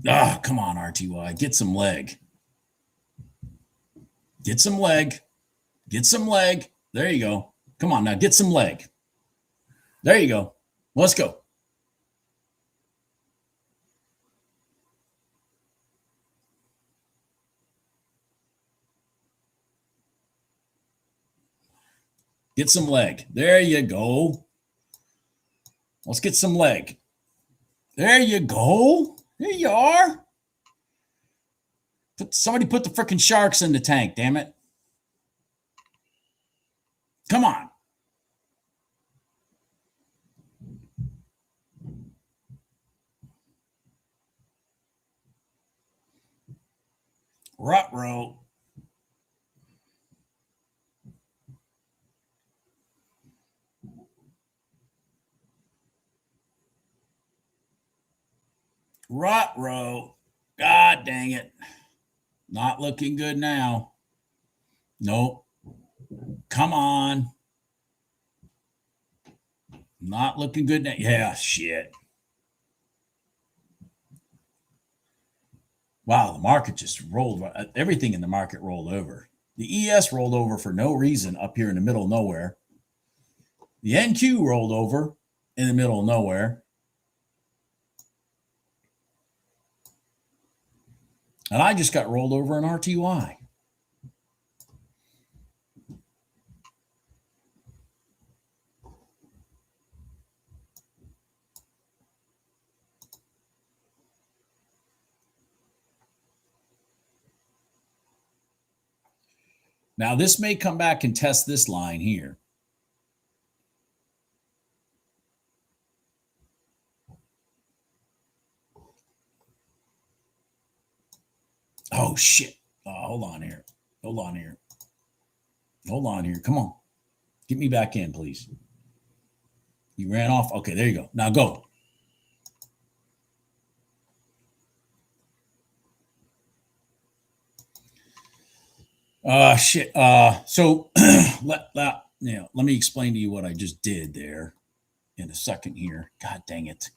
Ah, come on, RTY. Get some leg. Get some leg. Get some leg. There you go. Come on now. Get some leg. There you go. Let's go. Get some leg. There you go. Let's get some leg. There you go. There you are. Somebody put the freaking sharks in the tank, damn it. Come on. Ruh-roh. Ruh-roh. God dang it. Not looking good now. Nope. Come on. Not looking good now. Yeah, shit. Wow, the market just rolled. Everything in the market rolled over. The ES rolled over for no reason up here in the middle of nowhere. The NQ rolled over in the middle of nowhere. And I just got rolled over in RTY. Now, this may come back and test this line here. Oh, shit. Oh, hold on here. Hold on here. Hold on here. Come on. Get me back in, please. You ran off. Okay, there you go. Now go. Shit. So let me explain to you what I just did there in a second here. God dang it.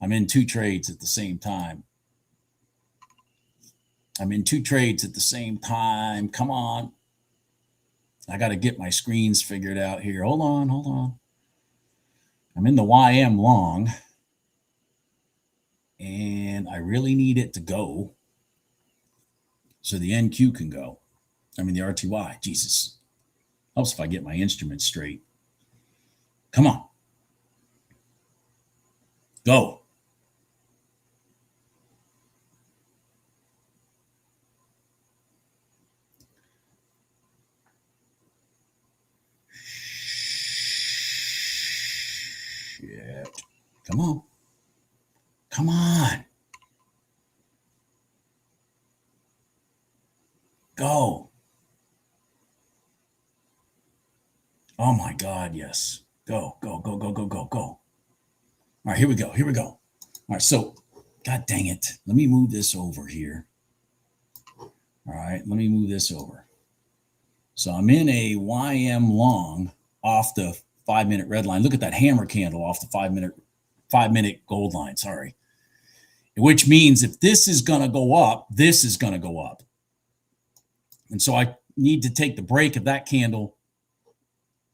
I'm in two trades at the same time. Come on. I got to get my screens figured out here. Hold on. I'm in the YM long. And I really need it to go so the NQ can go. I mean, the RTY. Jesus. Helps if I get my instruments straight. Come on. Go. Shit. Come on. Come on. Go. Oh my God, yes. Go. All right, here we go. All right, so, God dang it. Let me move this over here. All right, let me move this over. So I'm in a YM long off the 5-minute red line. Look at that hammer candle off the 5-minute gold line, sorry. Which means if this is going to go up, this is going to go up. And so I need to take the break of that candle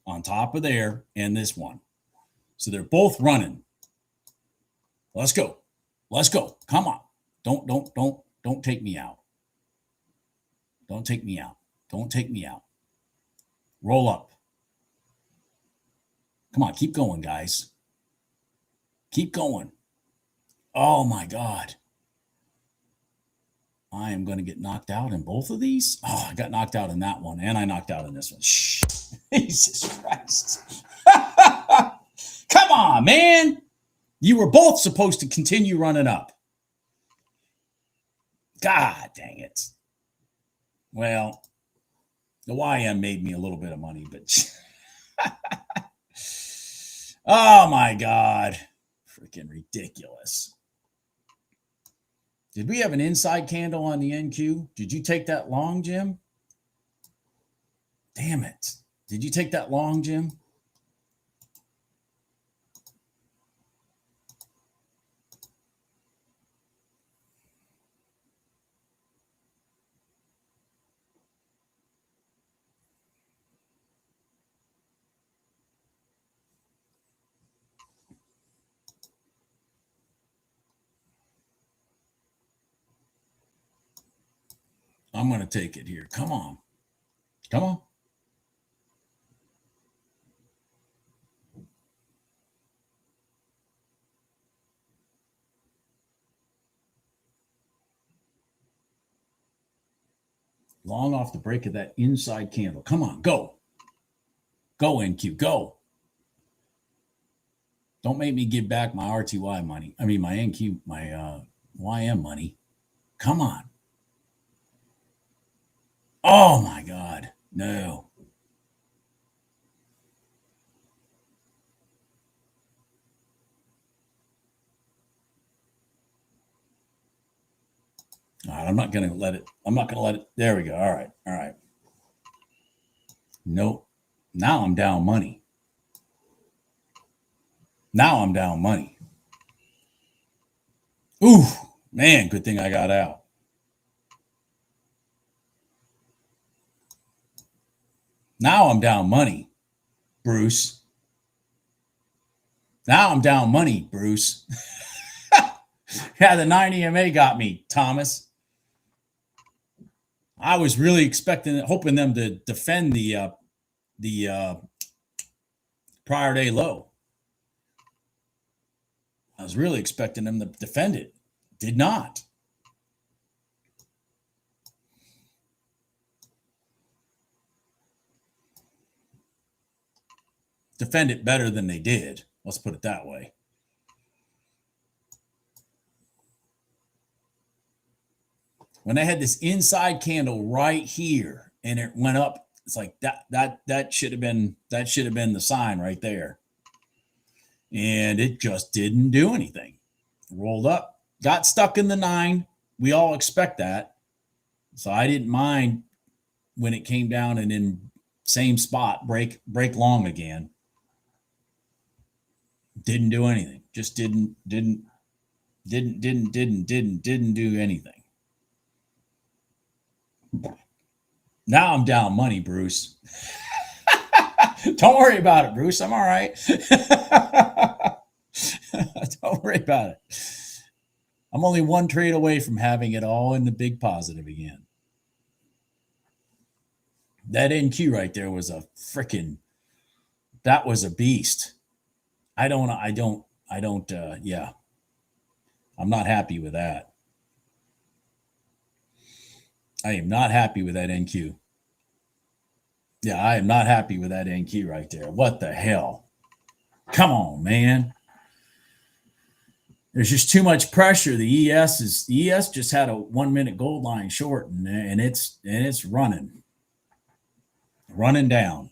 on top of there and this one. So they're both running. Let's go. Come on. Don't take me out. Don't take me out. Roll up. Come on, keep going, guys. Keep going. Oh my God. I am going to get knocked out in both of these. Oh, I got knocked out in that one, and I knocked out in this one. Shh. Jesus Christ. Come on, man. You were both supposed to continue running up. God dang it. Well, the YM made me a little bit of money, but oh my God. Freaking ridiculous. Did we have an inside candle on the NQ? Did you take that long, Jim? Damn it. Did you take that long, Jim? I'm going to take it here. Come on. Come on. Long off the break of that inside candle. Come on, go. Go, NQ, go. Don't make me give back my RTY money. I mean, my NQ, my YM money. Come on. Oh, my God. No. All right, I'm not going to let it. There we go. All right. All right. Nope. Now I'm down money. Ooh, man, good thing I got out. Now I'm down money, Bruce. Yeah, the 9 EMA got me, Thomas. I was really hoping them to defend the prior day low. I was really expecting them to defend it. Did not. Defend it better than they did. Let's put it that way. When I had this inside candle right here and it went up, it's like that should have been the sign right there. And it just didn't do anything. Rolled up, got stuck in the 9. We all expect that. So I didn't mind when it came down and in same spot, break long again. Didn't do anything. Just didn't do anything. Now I'm down money, Bruce. Don't worry about it, Bruce. I'm all right. Don't worry about it. I'm only one trade away from having it all in the big positive again. That NQ right there was that was a beast. Yeah. I'm not happy with that. I am not happy with that NQ. Yeah, I am not happy with that NQ right there. What the hell? Come on, man. There's just too much pressure. The ES just had a 1 minute gold line short and it's running down.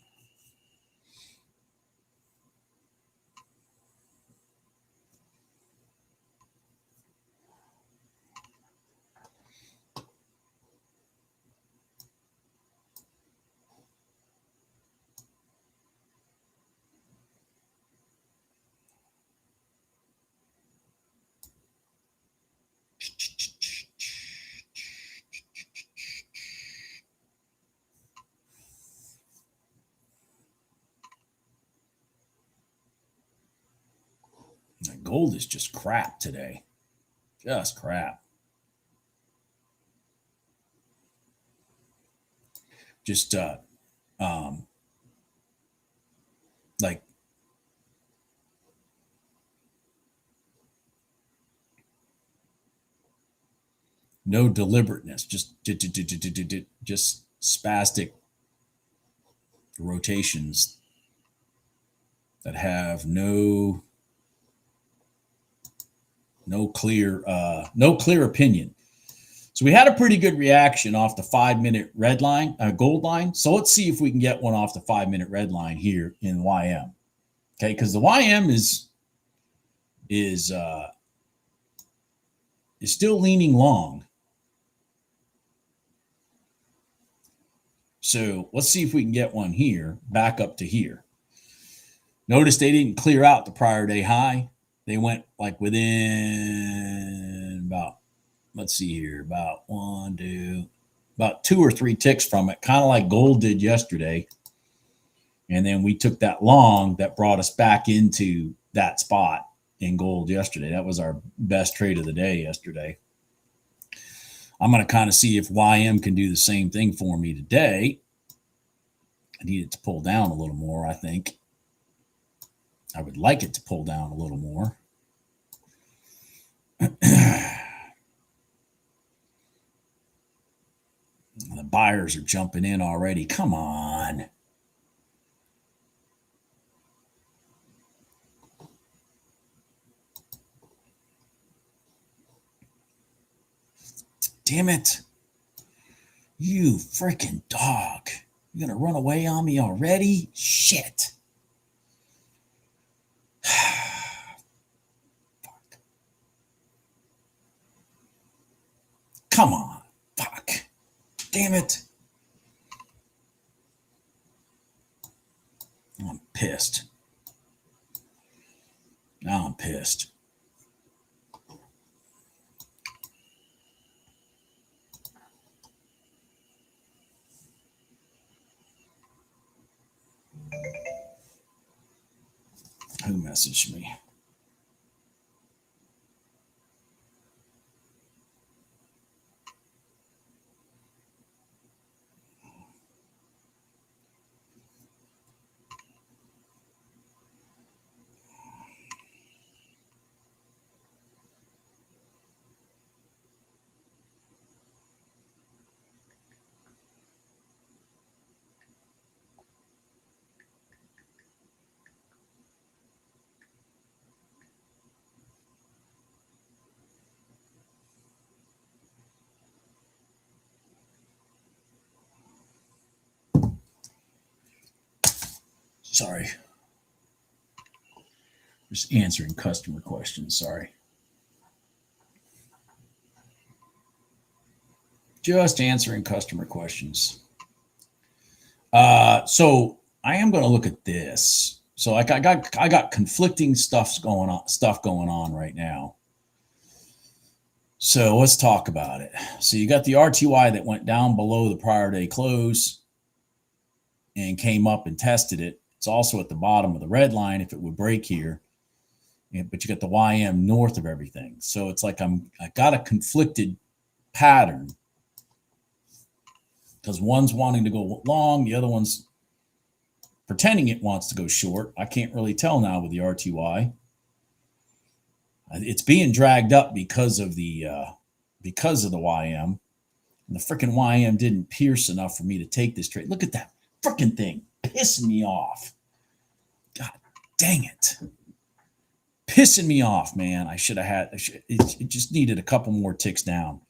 Gold is just crap today. Just crap. Just like no deliberateness, just spastic rotations that have no clear opinion. So we had a pretty good reaction off the 5 minute red line, gold line. So let's see if we can get one off the 5 minute red line here in YM. Okay, because the YM is still leaning long. So let's see if we can get one here, back up to here. Notice they didn't clear out the prior day high. They went like within about, let's see here, about 2 or 3 ticks from it, kind of like gold did yesterday. And then we took that long that brought us back into that spot in gold yesterday. That was our best trade of the day yesterday. I'm going to kind of see if YM can do the same thing for me today. I need it to pull down a little more, I think. I would like it to pull down a little more. The buyers are jumping in already. Come on. Damn it. You freaking dog. You're going to run away on me already? Shit. Fuck. Come on. Fuck. Damn it. I'm pissed. Now I'm pissed. Who messaged me? Sorry. Just answering customer questions. Sorry. Just answering customer questions. So I am going to look at this. So like I got conflicting stuff going on right now. So let's talk about it. So you got the RTY that went down below the prior day close and came up and tested it. It's also at the bottom of the red line if it would break here. But you got the YM north of everything. So it's like I got a conflicted pattern because one's wanting to go long, the other one's pretending it wants to go short. I can't really tell now with the RTY. It's being dragged up because of the YM. And the freaking YM didn't pierce enough for me to take this trade. Look at that freaking thing pissing me off. God dang it. Pissing me off, man. It just needed a couple more ticks down.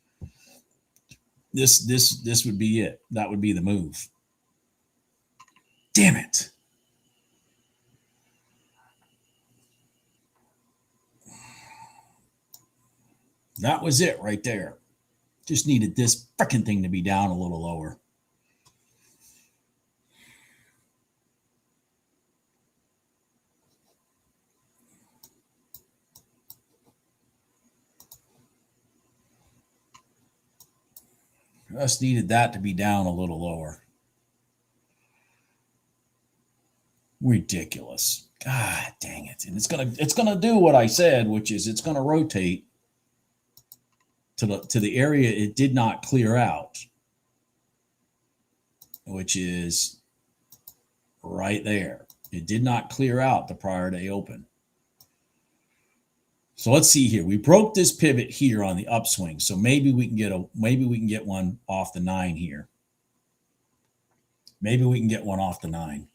This would be it. That would be the move. Damn it. That was it right there. Just needed this freaking thing to be down a little lower. Just needed that to be down a little lower. Ridiculous. God dang it. And it's gonna do what I said, which is it's gonna rotate to the area it did not clear out, which is right there. It did not clear out the prior day open. So let's see here. We broke this pivot here on the upswing. So maybe we can get one off the 9 here. Maybe we can get one off the 9.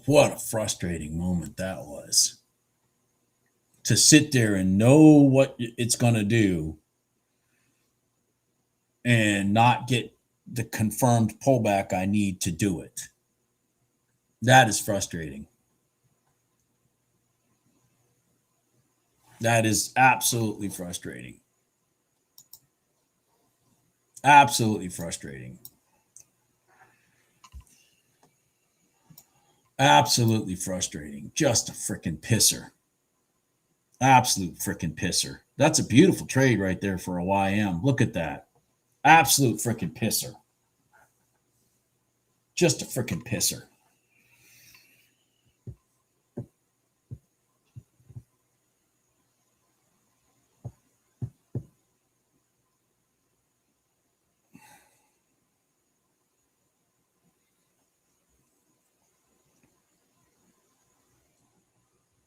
What a frustrating moment that was. To sit there and know what it's going to do and not get the confirmed pullback I need to do it. That is frustrating. That is absolutely frustrating. Absolutely frustrating. Absolutely frustrating. Just a freaking pisser. Absolute freaking pisser. That's a beautiful trade right there for a YM. Look at that. Absolute freaking pisser. Just a freaking pisser.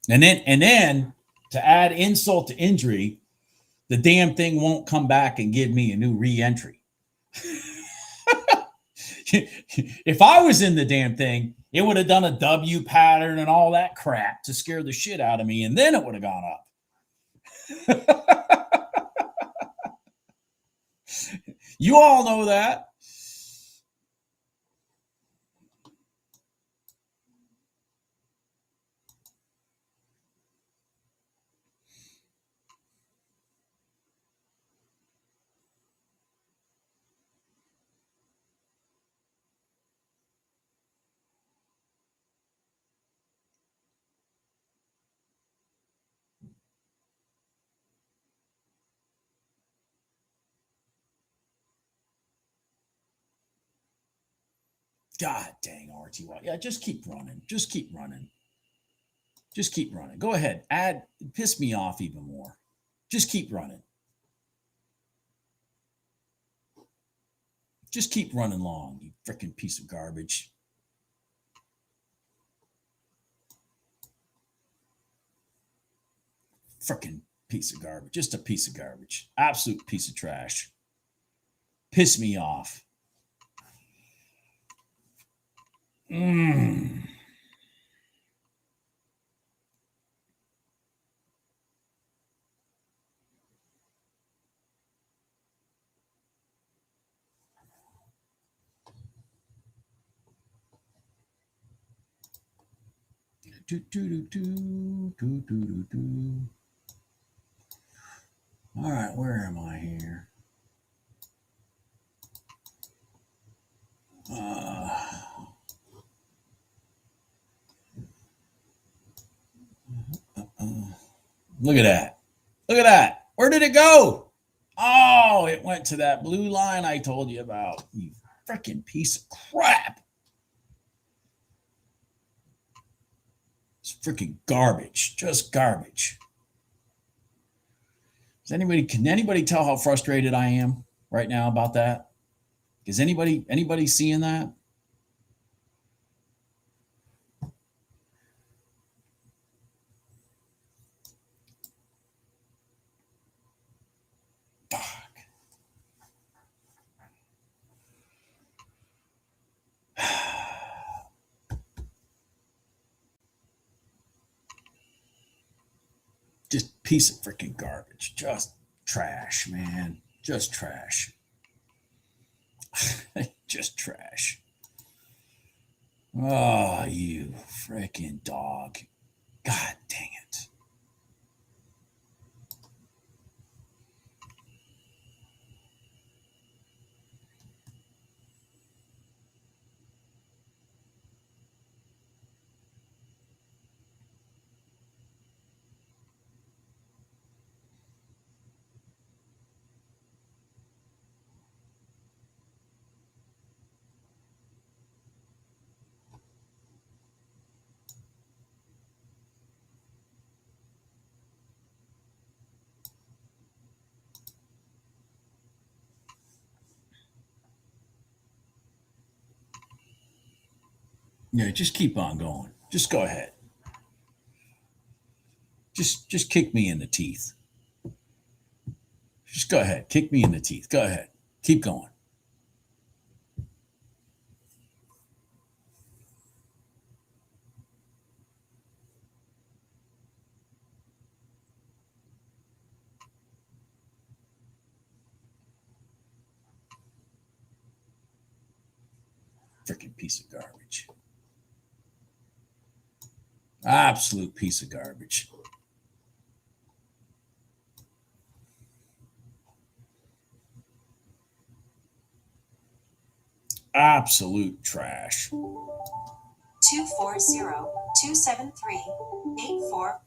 And then to add insult to injury, the damn thing won't come back and give me a new re-entry. If I was in the damn thing, it would have done a W pattern and all that crap to scare the shit out of me, and then it would have gone up. You all know that. God dang, RTY. Yeah, just keep running. Just keep running. Just keep running. Go ahead. Piss me off even more. Just keep running. Just keep running long, you freaking piece of garbage. Freaking piece of garbage. Just a piece of garbage. Absolute piece of trash. Piss me off. Mm. Do, do, do, do, do, do, do. All right, where am I here? Look at that. Look at that. Where did it go? Oh, it went to that blue line I told you about. You freaking piece of crap. It's freaking garbage. Just garbage. Can anybody tell how frustrated I am right now about that? Is anybody seeing that? Fuck. Just piece of freaking garbage. Just trash, man. Just trash. Just trash. Oh, you freaking dog. God dang it. Yeah, just keep on going. Just go ahead. Just kick me in the teeth. Just go ahead. Kick me in the teeth. Go ahead. Keep going. Freaking piece of garbage. Absolute piece of garbage. Absolute trash. 240-273-84.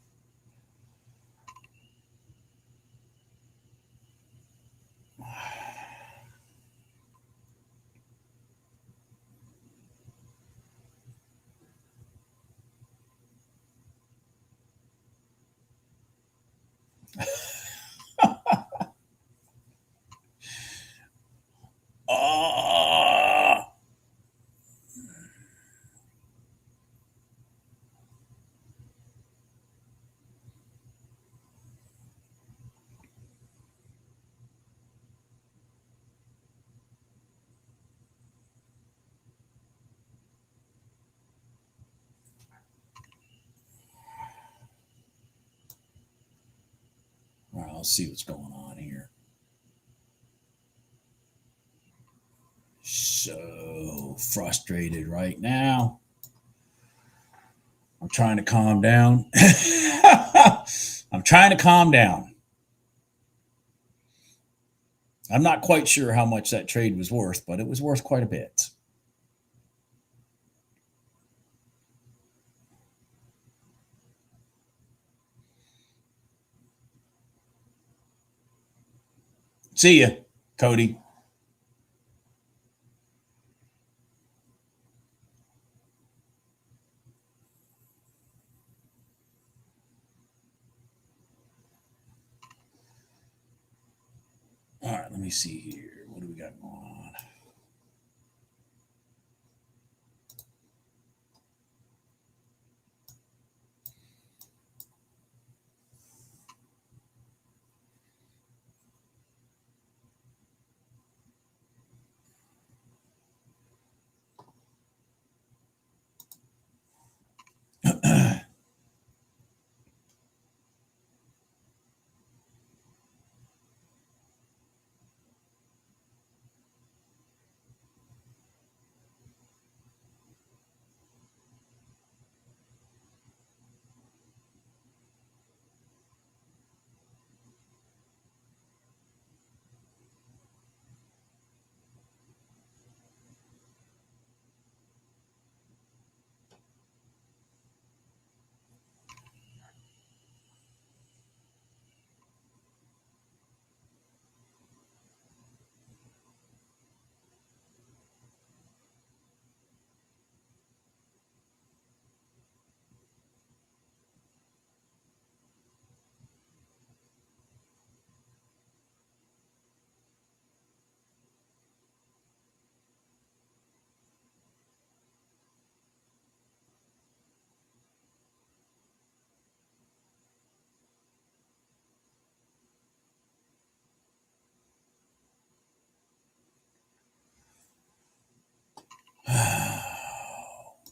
All right, let's see what's going on here. So frustrated right now. I'm trying to calm down. I'm trying to calm down. I'm not quite sure how much that trade was worth, but it was worth quite a bit. See ya, Cody. All right, let me see here. What do we got going on?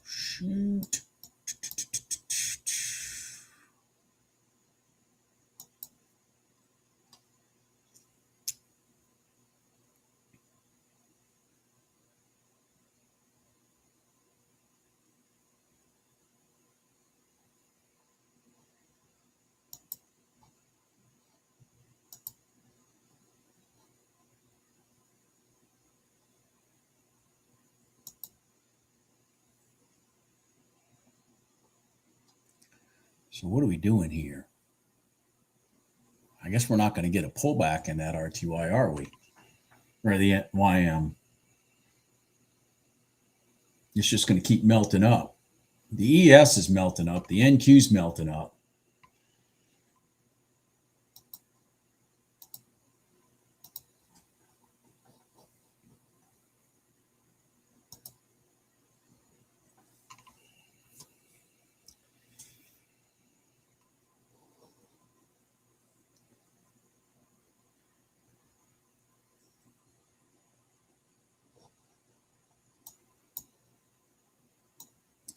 Shoot. So what are we doing here? I guess we're not going to get a pullback in that RTY, are we? Or the YM. It's just going to keep melting up. The ES is melting up. The NQ is melting up.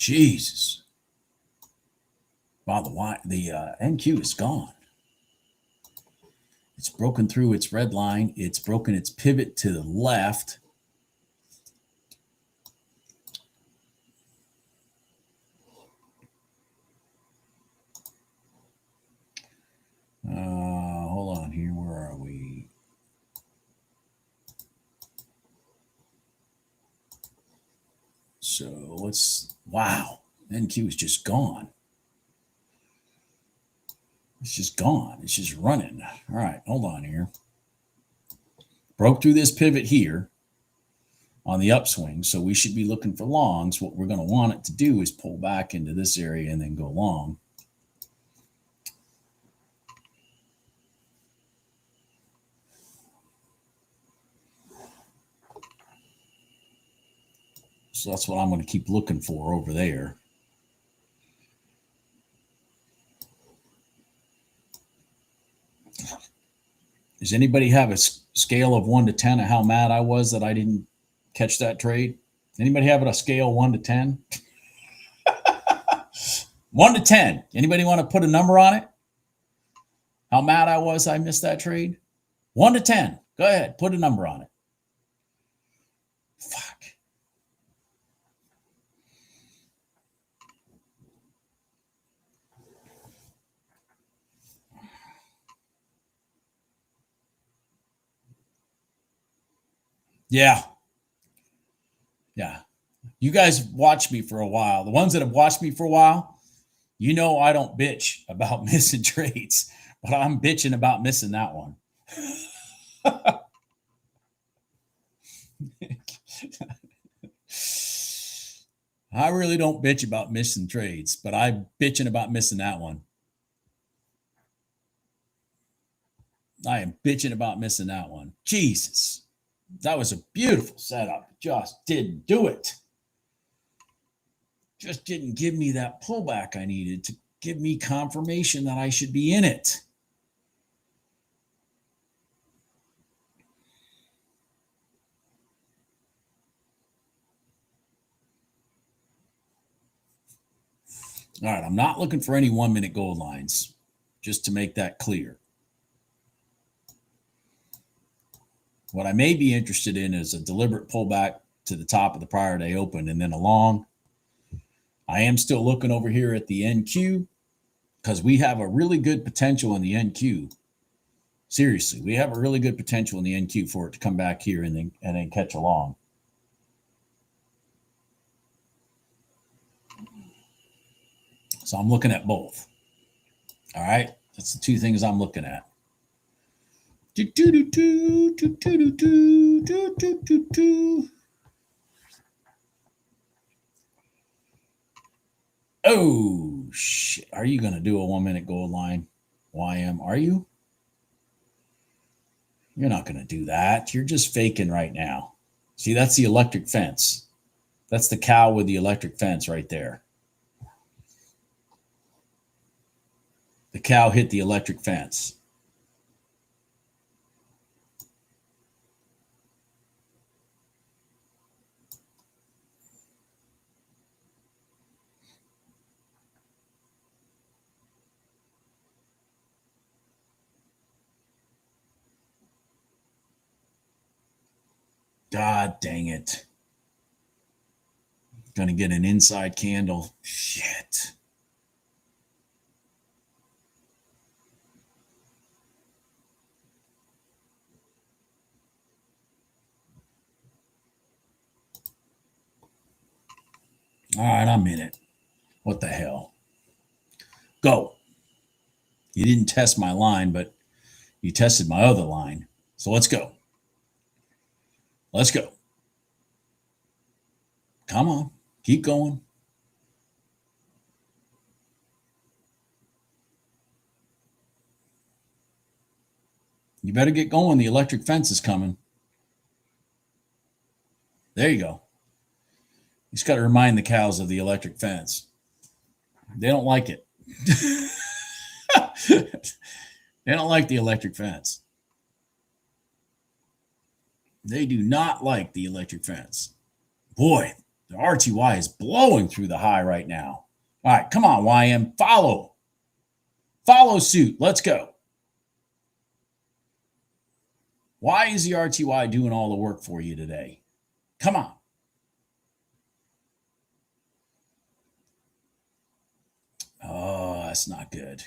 Jesus. Wow, the NQ is gone. It's broken through its red line. It's broken its pivot to the left. Hold on here. Where are we? So let's, wow. NQ is just gone. It's just gone. It's just running. All right, hold on here. Broke through this pivot here on the upswing, so we should be looking for longs. What we're going to want it to do is pull back into this area and then go long. So that's what I'm going to keep looking for over there. Does anybody have a scale of 1 to 10 of how mad I was that I didn't catch that trade? Anybody have a scale 1 to 10? 1 to 10. Anybody want to put a number on it? How mad I was I missed that trade? 1 to 10. Go ahead. Put a number on it. Fuck. Yeah. Yeah. You guys watched me for a while. The ones that have watched me for a while, you know I don't bitch about missing trades, but I'm bitching about missing that one. I really don't bitch about missing trades, but I'm bitching about missing that one. I am bitching about missing that one. Jesus. That was a beautiful setup. Just didn't do it. Just didn't give me that pullback I needed to give me confirmation that I should be in it. All right, I'm not looking for any 1 minute gold lines, just to make that clear. What I may be interested in is a deliberate pullback to the top of the prior day open and then a long. I am still looking over here at the NQ because we have a really good potential in the NQ. Seriously, we have a really good potential in the NQ for it to come back here and then catch a long. So I'm looking at both. All right, that's the two things I'm looking at. Oh, shit. Are you going to do a 1 minute gold line? YM, are you? You're not going to do that. You're just faking right now. See, that's the electric fence. That's the cow with the electric fence right there. The cow hit the electric fence. God dang it. Gonna get an inside candle. Shit. All right, I'm in it. What the hell? Go. You didn't test my line, but you tested my other line. So let's go. Let's go. Come on. Keep going. You better get going. The electric fence is coming. There you go. You just got to remind the cows of the electric fence. They don't like it. They don't like the electric fence. They do not like the electric fence. Boy, the RTY is blowing through the high right now. All right, come on, YM. Follow. Follow suit. Let's go. Why is the RTY doing all the work for you today? Come on. Oh, that's not good.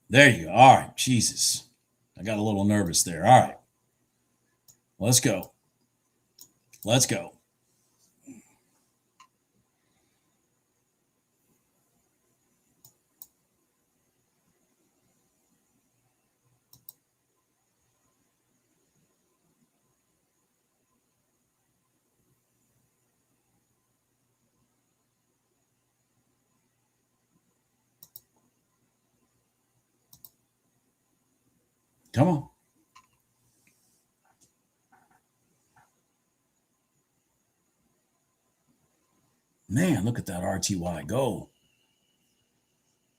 There you go. All right. Jesus. I got a little nervous there. All right. Let's go. Let's go. Come on. Man, look at that RTY go.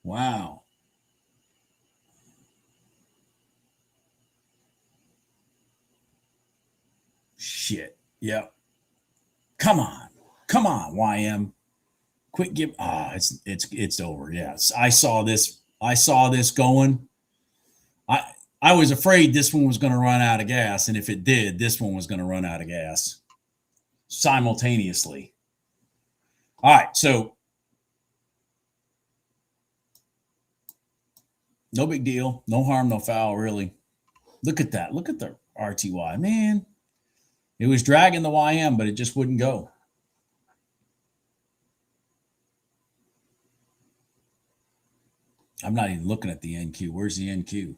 Wow. Shit. Yep. Come on. Come on, YM. Quit give. It's over. Yes. I saw this going. I was afraid this one was going to run out of gas, and if it did, this one was going to run out of gas simultaneously. All right, so no big deal, no harm, no foul, really. Look at that. Look at the RTY, man. It was dragging the YM, but it just wouldn't go. I'm not even looking at the NQ. Where's the NQ?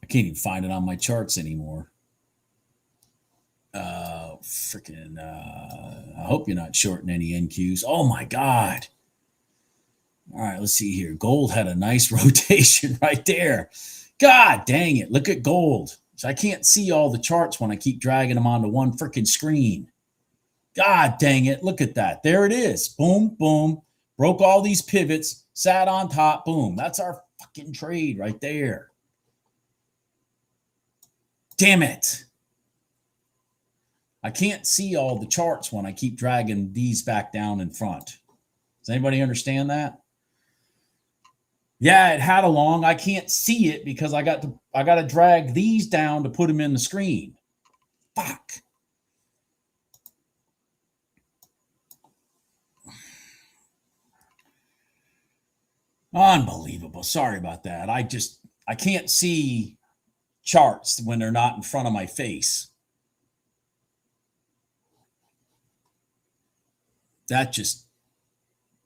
I can't even find it on my charts anymore. I hope you're not shorting any NQs. Oh my God. All right, let's see here. Gold had a nice rotation right there. God dang it. Look at gold. So I can't see all the charts when I keep dragging them onto one freaking screen. God dang it. Look at that. There it is. Boom, boom. Broke all these pivots, sat on top. Boom. That's our fucking trade right there. Damn it. I can't see all the charts when I keep dragging these back down in front. Does anybody understand that? Yeah, it had a long. I can't see it because I got to drag these down to put them in the screen. Fuck. Unbelievable. Sorry about that. I can't see charts when they're not in front of my face. That just,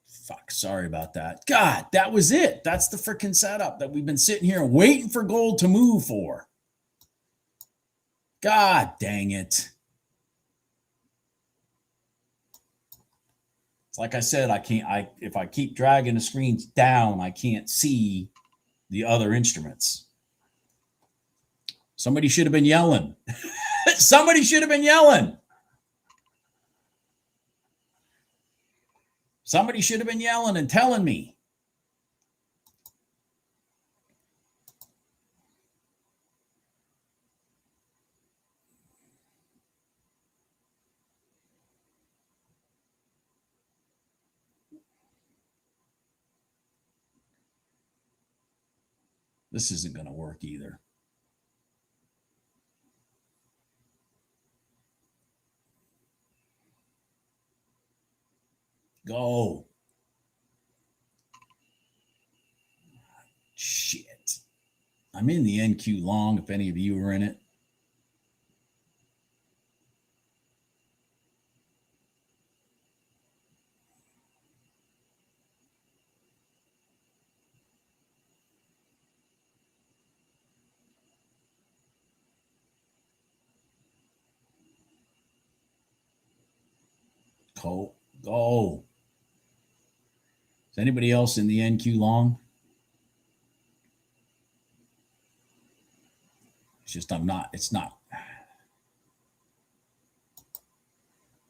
fuck, sorry about that. God, that was it. That's the freaking setup that we've been sitting here waiting for gold to move for. God dang it. It's like I said, if I keep dragging the screens down, I can't see the other instruments. Somebody should have been yelling. Somebody should have been yelling. Somebody should have been yelling and telling me. This isn't going to work either. Go. Shit. I'm in the NQ long, if any of you are in it. Go. Is anybody else in the NQ long? It's just it's not.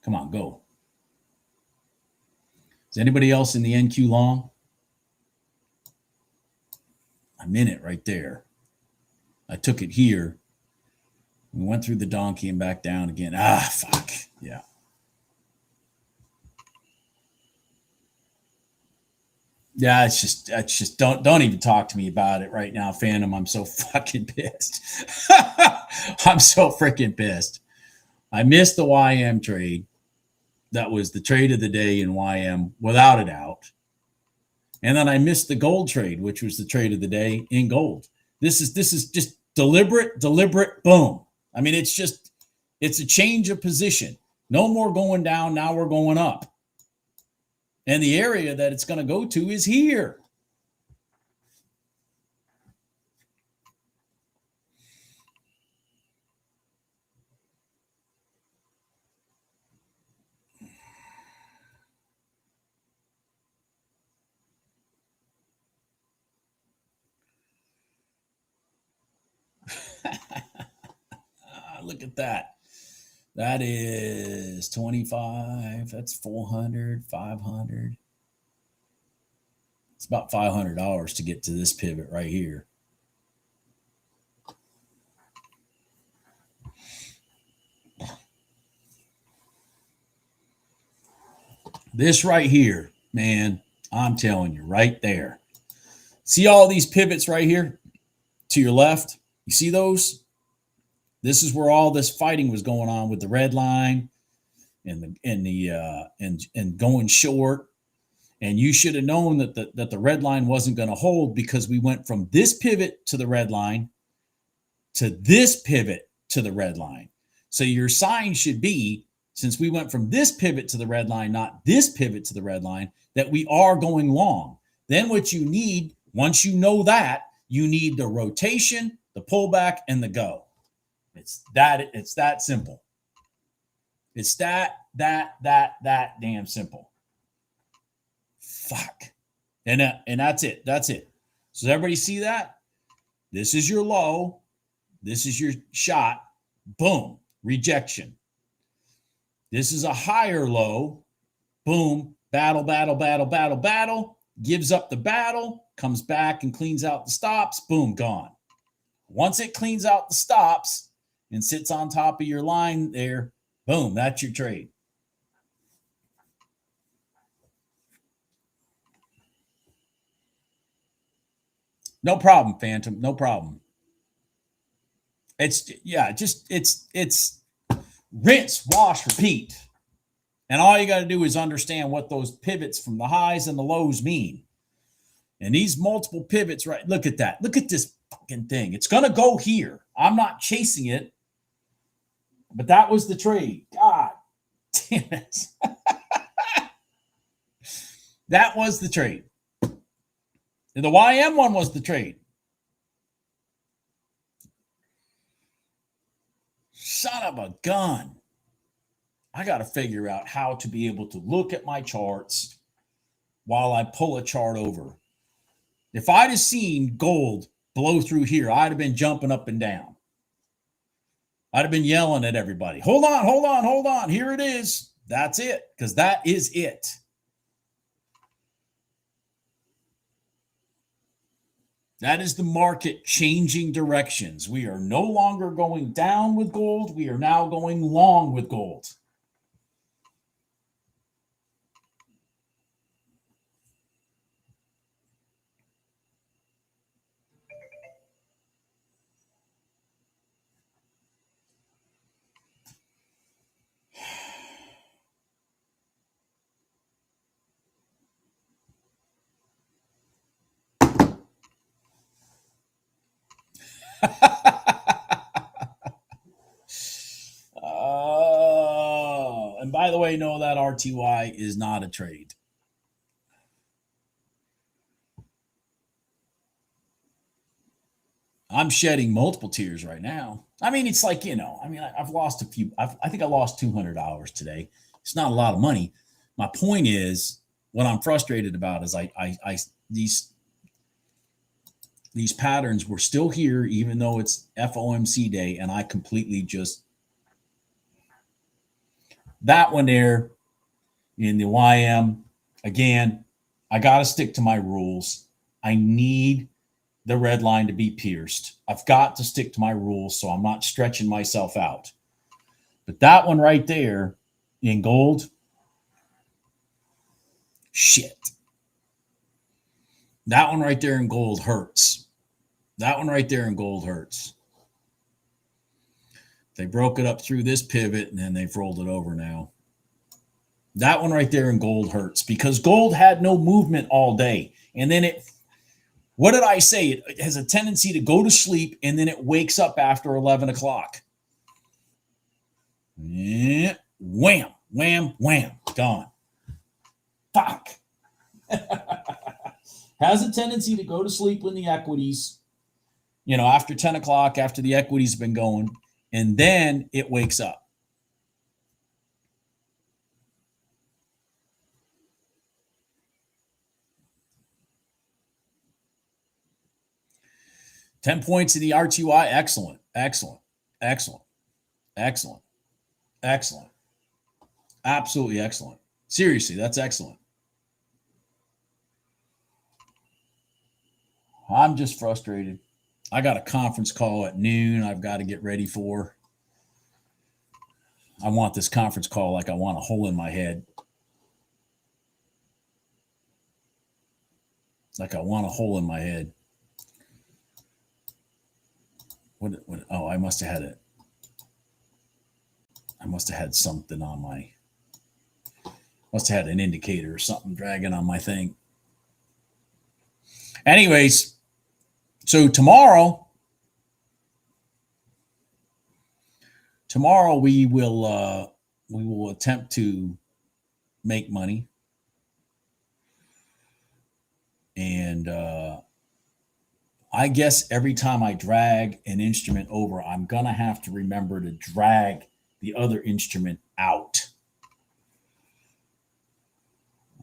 Come on, go. Is anybody else in the NQ long? I'm in it right there. I took it here. We went through the donkey and back down again. Fuck. Yeah. Yeah, it's just don't even talk to me about it right now, Phantom. I'm so fucking pissed. I'm so freaking pissed. I missed the YM trade. That was the trade of the day in YM, without a doubt. And then I missed the gold trade, which was the trade of the day in gold. This is just deliberate, boom. I mean, it's just It's a change of position. No more going down. Now we're going up. And the area that it's going to go to is here. Look at that. That is 25. That's 400, 500. It's about $500 to get to this pivot right here. This right here, man, I'm telling you, right there. See all these pivots right here to your left? You see those? This is where all this fighting was going on with the red line and going short. And you should have known that the red line wasn't going to hold, because we went from this pivot to the red line to this pivot to the red line. So your sign should be, since we went from this pivot to the red line, not this pivot to the red line, that we are going long. Then what you need, once you know that, you need the rotation, the pullback, and the go. It's that simple. It's that damn simple. Fuck. And that's it. That's it. So everybody see that? This is your low. This is your shot. Boom. Rejection. This is a higher low. Boom. Battle, battle, battle, battle, battle. Gives up the battle. Comes back and cleans out the stops. Boom. Gone. Once it cleans out the stops and sits on top of your line there, boom. That's your trade. No problem, Phantom. No problem. It's rinse, wash, repeat. And all you got to do is understand what those pivots from the highs and the lows mean. And these multiple pivots, right? Look at that. Look at this fucking thing. It's going to go here. I'm not chasing it. But that was the trade. God damn it. That was the trade. And the YM one was the trade. Son of a gun. I got to figure out how to be able to look at my charts while I pull a chart over. If I'd have seen gold blow through here, I'd have been jumping up and down. I'd have been yelling at everybody. Hold on, hold on, hold on. Here it is. That's it, because that is it. That is the market changing directions. We are no longer going down with gold. We are now going long with gold. And by the way, no, that RTY is not a trade. I'm shedding multiple tears right now. I mean, it's like, I've lost a few. I think I lost $200 today. It's not a lot of money. My point is, what I'm frustrated about is these patterns were still here, even though it's FOMC day, and I completely just, that one there in the YM, again, I got to stick to my rules. I need the red line to be pierced. I've got to stick to my rules so I'm not stretching myself out. But that one right there in gold, shit. That one right there in gold hurts. That one right there in gold hurts. They broke it up through this pivot, and then they've rolled it over now. That one right there in gold hurts, because gold had no movement all day. And then what did I say? It has a tendency to go to sleep, and then it wakes up after 11 o'clock. Yeah. Wham, wham, wham. Gone. Fuck. Has a tendency to go to sleep when the equities, after 10 o'clock, after the equities have been going, and then it wakes up. $10 points in the RTY. Excellent, excellent, excellent, excellent, excellent. Absolutely excellent. Seriously, that's excellent. I'm just frustrated. I got a conference call at noon I've got to get ready for. I want this conference call like I want a hole in my head. Like I want a hole in my head. What oh, I must have had it. I must have had something on my, must have had an indicator or something dragging on my thing. Anyways, so tomorrow we will attempt to make money. And I guess every time I drag an instrument over, I'm going to have to remember to drag the other instrument out.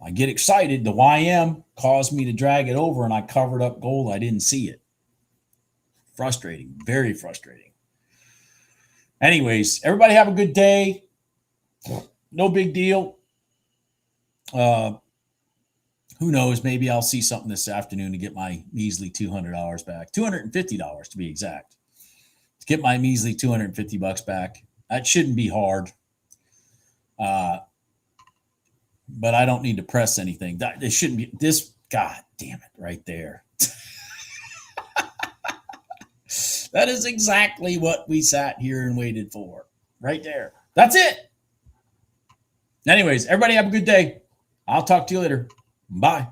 I get excited. The YM caused me to drag it over and I covered up gold. I didn't see it. Frustrating, very frustrating. Anyways, everybody have a good day. No big deal. Who knows? Maybe I'll see something this afternoon to get my measly $200 back. $250 to be exact. To get my measly $250 back. That shouldn't be hard. But I don't need to press anything. It shouldn't be this. God damn it, right there. That is exactly what we sat here and waited for. Right there. That's it. Anyways, everybody have a good day. I'll talk to you later. Bye.